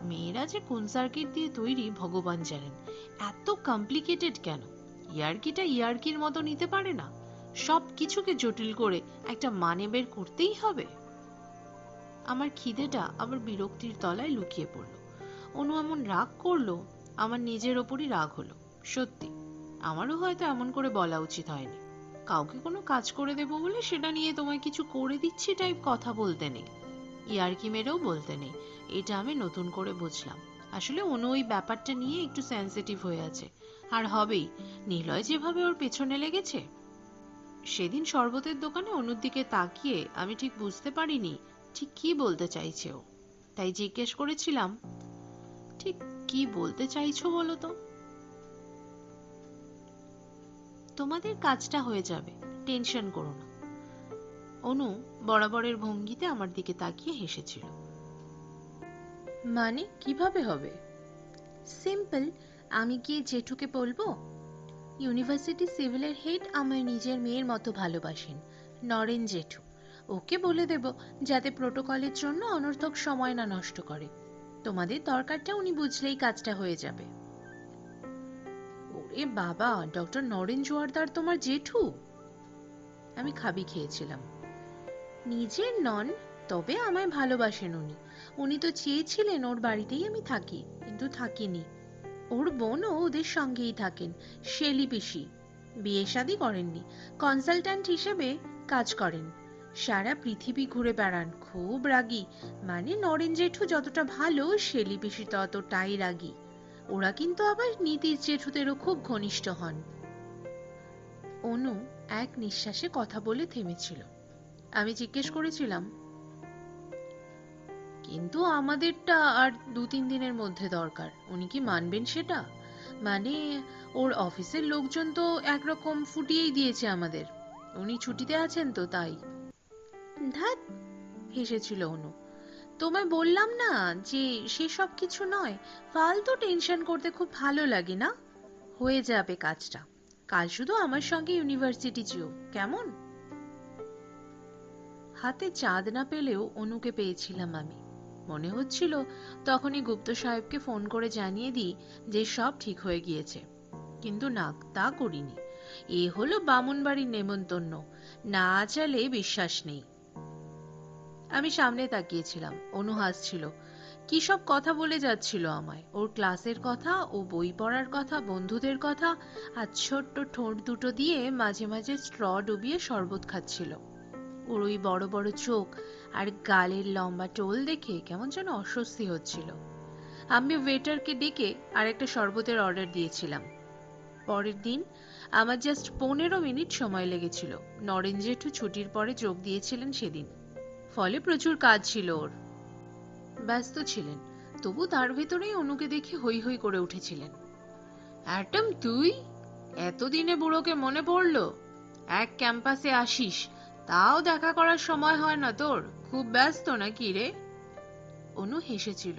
মেয়েরা যে কোন সার্কিট দিয়ে তৈরি ভগবান জানেন। এত কমপ্লিকেটেড কেন? ইয়ার্কিটা ইয়ার্কির মতো নিতে পারে না? সব কিছুকে জটিল করে একটা মানে বের করতেই হবে? আমার খিদেটা আবার বিরক্তির তলায় লুকিয়ে পড়ল। অনু এমন রাগ করলো, আমার নিজের ওপরই রাগ হলো। সত্যি আমারও হয়তো এমন করে বলা উচিত হয়নি। কাউকে কোনো কাজ করে দেবো বলে সেটা নিয়ে তোমায় কিছু করে দিচ্ছি টাইপ কথা বলতে নেই, ইয়ার্কি মেরেও বলতে নেই। এটা আমি নতুন করে বুঝলাম। আসলে অনু ওই ব্যাপারটা নিয়ে একটু সেন্সিটিভ হয়ে আছে, আর হবেই। নিলয় যেভাবে ওর পেছনে লেগেছে। সেদিন শরবতের দোকানে অনুর দিকে তাকিয়ে আমি ঠিক বুঝতে পারিনি ঠিক কি বলতে চাইছে ও। তাই জিজ্ঞেস করেছিলাম, ঠিক কি বলতে চাইছো বলো তো? তোমাদের কাজটা হয়ে যাবে, টেনশন করো না। অনু বরাবরের ভঙ্গিতে আমার দিকে তাকিয়ে হেসেছিল। মানে কিভাবে হবে? সিম্পল। আমি গিয়ে জেঠুকে বলবো, ইউনিভার্সিটি সিভিলের হেড আমার নিজের মেয়ের মতো ভালোবাসেন, নরেন জেঠু। ওকে বলে দেব যাতে প্রোটোকলের জন্য অনর্থক সময় না নষ্ট করে। তোমাদের দরকারটা উনি বুঝলেই কাজটা হয়ে যাবে। ওরে বাবা, ডক্টর নরেন জোয়ারদার তোমার জেঠু? আমি খাবি খেয়েছিলাম। নিজের নন, তবে আমায় ভালোবাসেন উনি। উনি তো চেয়েছিলেন ওর বাড়িতেই আমি থাকি, কিন্তু থাকিনি। ওর বোনও ওদের সঙ্গেই থাকেন, শেলি পিসি। বিয়ে শাদী করেননি, কনসালট্যান্ট হিসেবে কাজ করেন। সারা পৃথিবী ঘুরে বেড়ান, খুব রাগী। মানে নরেন জেঠু যতটা ভালো, শেলি পিসি ততটাই রাগী। ওরা কিন্তু আবার নীতিশ জেঠুদেরও খুব ঘনিষ্ঠ হন। অনু এক নিঃশ্বাসে কথা বলে থেমেছিল। আমি জিজ্ঞেস করেছিলাম, কিন্তু আমাদেরটা আর 2-3 দিনের মধ্যে দরকার, উনি কি মানবেন সেটা? মানে ওর অফিসের লোকজন তো একরকম ফুটিয়েই দিয়েছে আমাদের। উনি ছুটিতে আছেন তো তাই। ধ্যাৎ, হেসেছিল অনু। তোমায় বললাম না যে সেসব কিছু নয়। ফালতু টেনশন করতে খুব ভালো লাগে না। হয়ে যাবে কাজটা। কাল শুধু আমার সঙ্গে ইউনিভার্সিটি যেও, কেমন? হাতে চাঁদ না পেলেও অনুকে পেয়েছিলাম আমি। মনে হচ্ছিল তখনই গুপ্ত সাহেবকে ফোন করে জানিয়ে দিই যে সব ঠিক হয়ে গিয়েছে। কিন্তু না, তা করিনি। এ হলো বামুনবাড়ির নেমন্তন্ন, না চালে বিশ্বাস নেই। আমি সামনে তাকিয়েছিলাম, অনু হাসছিল। কি সব কথা বলে যাচ্ছিল আমায়, ওর ক্লাসের কথা, ও বই পড়ার কথা, বন্ধুদের কথা, আর ছোট্ট ঠোঁট দুটো দিয়ে মাঝে মাঝে স্ট্র ডুবিয়ে শরবত খাচ্ছিল। ওর ওই বড় বড় চোখ আর গালের লম্বা টোল দেখে কেমন যেন অস্বস্তি হচ্ছিল। আমি ওয়েটারকে ডেকে আর একটা শরবতের অর্ডার দিয়েছিলাম। পরের দিন আমার জাস্ট 15 মিনিট সময় লেগেছিল। নরেন জেঠু ছুটির পরে যোগ দিয়েছিলেন সেদিন, ফলে প্রচুর কাজ ছিল ওর। ব্যস্ত ছিলেন, তবু তার ভেতরেই অনুকে দেখে হৈ হৈ করে উঠেছিলেন। অ্যাটম, তুই এতদিনে বুড়োকে মনে পড়লো? এক ক্যাম্পাসে আসিস, তাও দেখা করার সময় হয় না তোর? খুব ব্যস্ত নাকি রে? অনু হেসেছিল।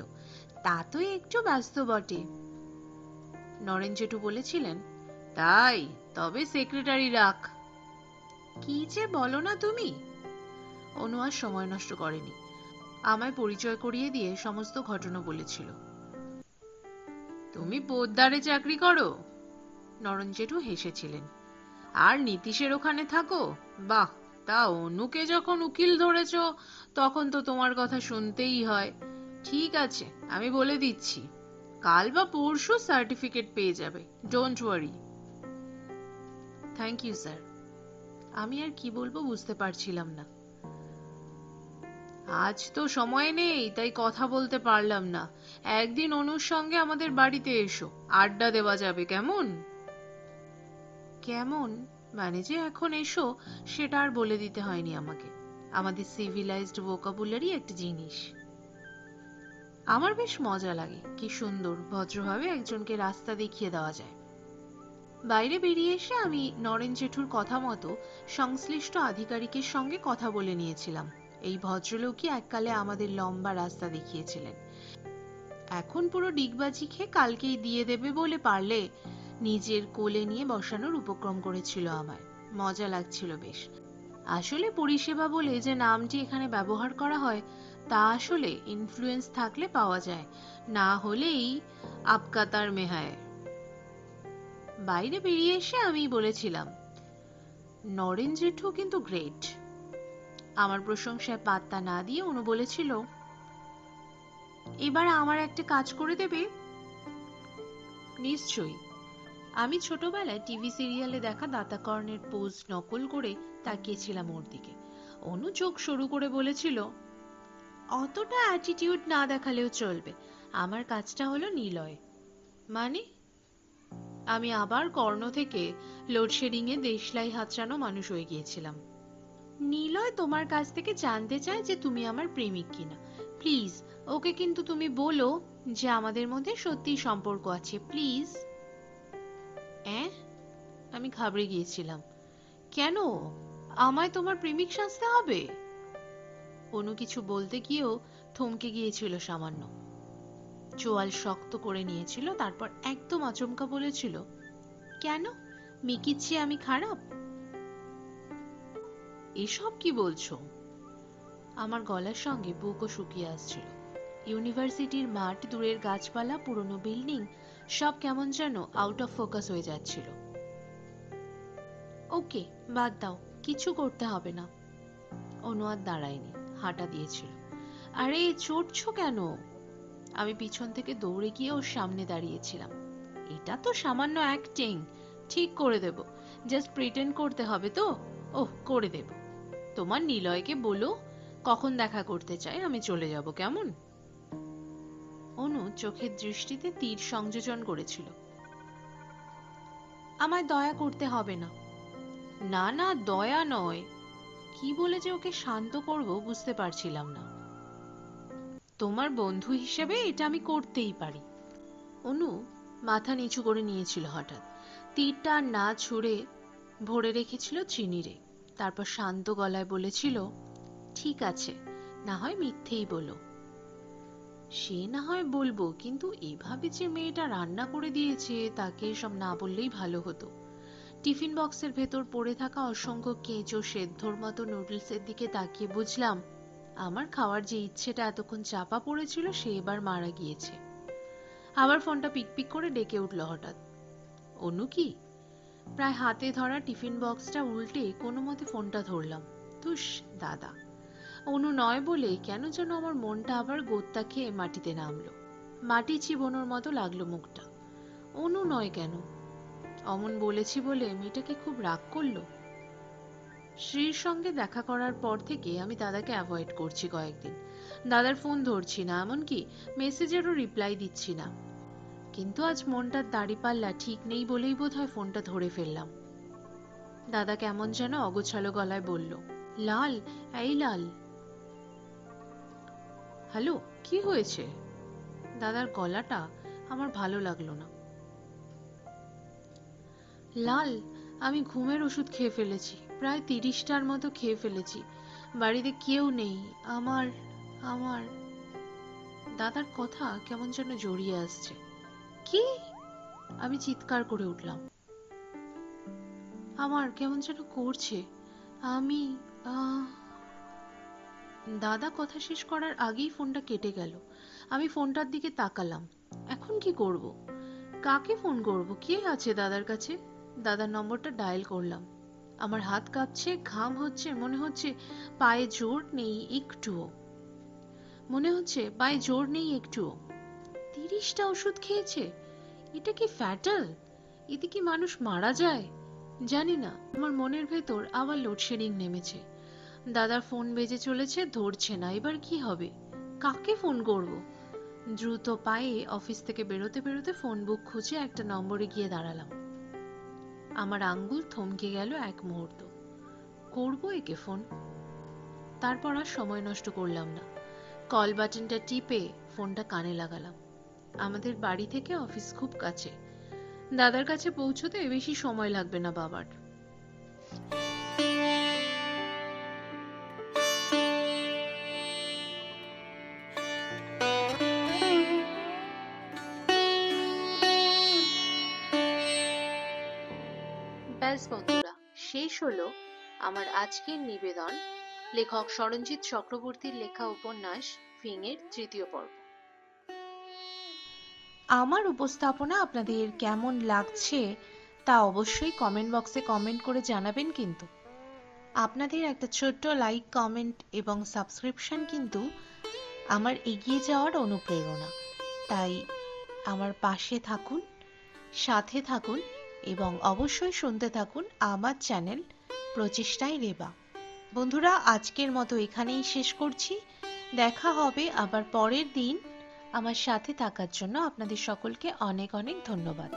তা তো একটু ব্যস্ত বটে। নরেন জেঠু বলেছিলেন, তাই? তবে সেক্রেটারি রাখ। কি যে বলো না তুমি! অনু আর সময় নষ্ট করেনি, আমায় পরিচয় করিয়ে দিয়ে সমস্ত ঘটনা বলেছিল। তুমি পোদ্দারে চাকরি করো? নরেন জেঠু হেসেছিলেন। আর নীতিশের ওখানে থাকো? বাহ, তা অনুকে যখন উকিল ধরেছো তখন তো তোমার কথা শুনতেই হয়। ঠিক আছে, আমি বলে দিচ্ছি, কাল বা পরশু সার্টিফিকেট পেয়ে যাবে, don't worry. Thank you sir. আমি আর কি বলবো বুঝতে পারছিলাম না। আজ তো সময় নেই, তাই কথা বলতে পারলাম না। একদিন অনুর সঙ্গে আমাদের বাড়িতে এসো, আড্ডা দেওয়া যাবে, কেমন? কেমন মানে যে এখন এসো, সেটা আর বলে দিতে হয়নি আমাকে। আমাদের সিভিলাইজড ভোকাবুলারি একটা জিনিস। আমার বেশ মজা লাগে, কি সুন্দর ভদ্রভাবে একজনকে রাস্তা দেখিয়ে দেওয়া যায়। বাইরে বেরিয়ে এসে আমি নরেন জেঠুর কথা মতো সংশ্লিষ্ট আধিকারিকের সঙ্গে কথা বলে নিয়েছিলাম। এই ভদ্রলোকই এককালে আমাদের লম্বা রাস্তা দেখিয়েছিলেন। এখন পুরো ডিগবাজি খেয়ে কালকেই দিয়ে দেবে বলে পারলে নিজের কোলে নিয়ে বসানোর উপক্রম করেছিল আমায়। মজা লাগছিল বেশ। আসলে পরিষেবা বলে যে নামটি এখানে ব্যবহার করা হয়, তা আসলে ইনফ্লুয়েন্স থাকলে পাওয়া যায়, না হলেই আপকাতার মেহায়। বাইরে বেরিয়ে এসে আমি বলেছিলাম, নরেন জেঠু কিন্তু গ্রেট। আমার প্রশংসায় পাত্তা না দিয়ে অনু বলেছিল, এবার আমার একটা কাজ করে দেবে? নিশ্চয়ই। আমি ছোটবেলায় টিভি সিরিয়ালে দেখা দাতাকর্ণের পোজ নকল করে তাকিয়েছিলাম ওর দিকে। অনু চোখ সরু করে বলেছিল, অতটা অ্যাটিটিউড না দেখালেও চলবে, আমার কাজটা হলো নিলয়। মানে? আমি আবার কর্ণ থেকে লোডশেডিং এ দেশলাই হাতড়ানো মানুষ হয়ে গিয়েছিলাম। নিলয় তোমার কাছ থেকে জানতে চায় যে তুমি আমার প্রেমিক কিনা। প্লিজ ওকে কিন্তু তুমি বলো যে আমাদের মধ্যে সত্যি সম্পর্ক আছে, প্লিজ। আমি ঘাবড়ে গিয়েছিলাম। কেন? আমায় তোমার প্রেমিক সাজতে হবে? অনু কিছু বলতে গিয়েও থমকে গিয়েছিল সামান্য। চোয়াল শক্ত করে নিয়েছিল, তারপর একদম আচমকা বলেছিল, কেন? মিকির চেয়ে আমি খারাপ? এসব কি বলছো? আমার গলার সঙ্গে বুকও শুকিয়ে আসছিল। ইউনিভার্সিটির মাঠ, দূরের গাছপালা, পুরনো বিল্ডিং, সব কেমন যেন আউট অফ ফোকাস হয়ে যাচ্ছিল। ওকে, বাদ দাও, কিছু করতে হবে না। অনু আর দাঁড়ায়নি, হাঁটা দিয়েছিল। আরে চড়ছো কেন? আমি পিছন থেকে দৌড়ে গিয়ে ওর সামনে দাঁড়িয়েছিলাম। এটা তো সামান্য অ্যাক্টিং, ঠিক করে দেব। জাস্ট প্রিটেন্ড করতে হবে তো। ওহ, করে দেব। তোমার নিলয়কে বলো কখন দেখা করতে চাই, আমি চলে যাব, কেমন? অনু চোখের দৃষ্টিতে তীর সংযোজন করেছিল। আমায় দয়া করতে হবে না। না না, দয়া নয়। কি বলে যে ওকে শান্ত করব বুঝতে পারছিলাম না। তোমার বন্ধু হিসেবে এটা আমি করতেই পারি। অনু মাথা নিচু করে নিয়েছিল হঠাৎ। তীরটা আর না ছুঁড়ে ভরে রেখেছিল চিনিরে। তারপর শান্ত গলায় বলেছিল, ঠিক আছে, না হয় মিথ্যেই বলো। সে না হয় বলবো, কিন্তু এভাবে যে মেয়েটা রান্না করে দিয়েছে তাকে সব না বললেই ভালো হতো। টিফিন বক্সের ভেতর পড়ে থাকা অসংখ্য কেঁচো সেদ্ধর মতো নুডলসের দিকে তাকিয়ে বুঝলাম আমার খাওয়ার যে ইচ্ছেটা এতক্ষণ চাপা পড়েছিল সে এবার মারা গিয়েছে। আবার ফোনটা পিকপিক করে ডেকে উঠল হঠাৎ। অনু কি? প্রায় হাতে ধরা টিফিন বক্সটা উল্টে কোনো মতে ফোনটা ধরলাম। ধুস, দাদা। অনু নয় বলে কেন যেন আমার মনটা আবার গোত্তা খেয়ে মাটিতে নামলো। মাটি চিবোনোর মতো লাগলো মুখটা। অনু নয় কেন? অমন বলেছি বলে মেয়েটা কি খুব রাগ করলো? শ্রীর সঙ্গে দেখা করার পর থেকে আমি দাদাকে অ্যাভয়েড করছি কয়েকদিন। দাদার ফোন ধরছি না, এমনকি মেসেজেরও রিপ্লাই দিচ্ছি না। কিন্তু আজ মনটার দাড়িপাল্লা ঠিক নেই বলেই বোধহয় ফোনটা ধরে ফেললাম। দাদা কেমন যেন অগোছালো গলায় বলল, লাল, এই লাল। হ্যালো, কি হয়েছে? দাদার গলাটা আমার ভালো লাগলো না। লাল, আমি ঘুমের ওষুধ খেয়ে ফেলেছি, প্রায় 30টার মতো খেয়ে ফেলেছি। বাড়িতে কেউ নেই। আমার আমার দাদার কথা কেমন যেন জড়িয়ে আসছে। কি? আমি চিৎকার করে উঠলাম। আমার কেমন যেন করছে। আমি আহ দাদা কথা শেষ করার আগেই ফোনটা কেটে গেল। আমি ফোনটার দিকে তাকালাম। এখন কি করব? কাকে ফোন করব? কে আছে দাদার কাছে? দাদার নম্বরটা ডায়াল করলাম। আমার হাত কাঁপছে, ঘাম হচ্ছে, মনে হচ্ছে পায়ে জোর নেই একটুও। 30টা ওষুধ খেয়েছে। এটা কি ফ্যাটাল? এতে কি মানুষ মারা যায়? জানি না। আমার মনের ভেতর আবার লোডশেডিং নেমেছে। দাদার ফোন বেজে চলেছে, ধরছে না। এবার কি হবে? কাকে ফোন করব? দ্রুত পায়ে অফিস থেকে বেরোতে বেরোতে ফোন বুক খুঁজে একটা নম্বরে গিয়ে দাঁড়ালাম। আমার আঙ্গুল থমকে গেল এক মুহূর্ত। করব একে ফোন? তারপর আর সময় নষ্ট করলাম না। কল বাটনটা টিপে ফোনটা কানে লাগালাম। আমাদের বাড়ি থেকে অফিস খুব কাছে। দাদার কাছে পৌঁছতে বেশি সময় লাগবে না বাবার। ব্যাস বন্ধুরা, শেষ হলো আমার আজকের নিবেদন, লেখক সরঞ্জিত চক্রবর্তীর লেখা উপন্যাস ফিং-এর 3য় পর্ব। আমার উপস্থাপনা আপনাদের কেমন লাগছে তা অবশ্যই কমেন্ট বক্সে কমেন্ট করে জানাবেন। কিন্তু আপনাদের একটা ছোট্ট লাইক, কমেন্ট এবং সাবস্ক্রিপশন কিন্তু আমার এগিয়ে যাওয়ার অনুপ্রেরণা। তাই আমার পাশে থাকুন, সাথে থাকুন এবং অবশ্যই শুনতে থাকুন আমার চ্যানেল প্রচেষ্টায় রেবা। বন্ধুরা, আজকের মতো এখানেই শেষ করছি। দেখা হবে আবার পরের দিন। আমার সাথে থাকার জন্য আপনাদের সকলকে অনেক অনেক ধন্যবাদ।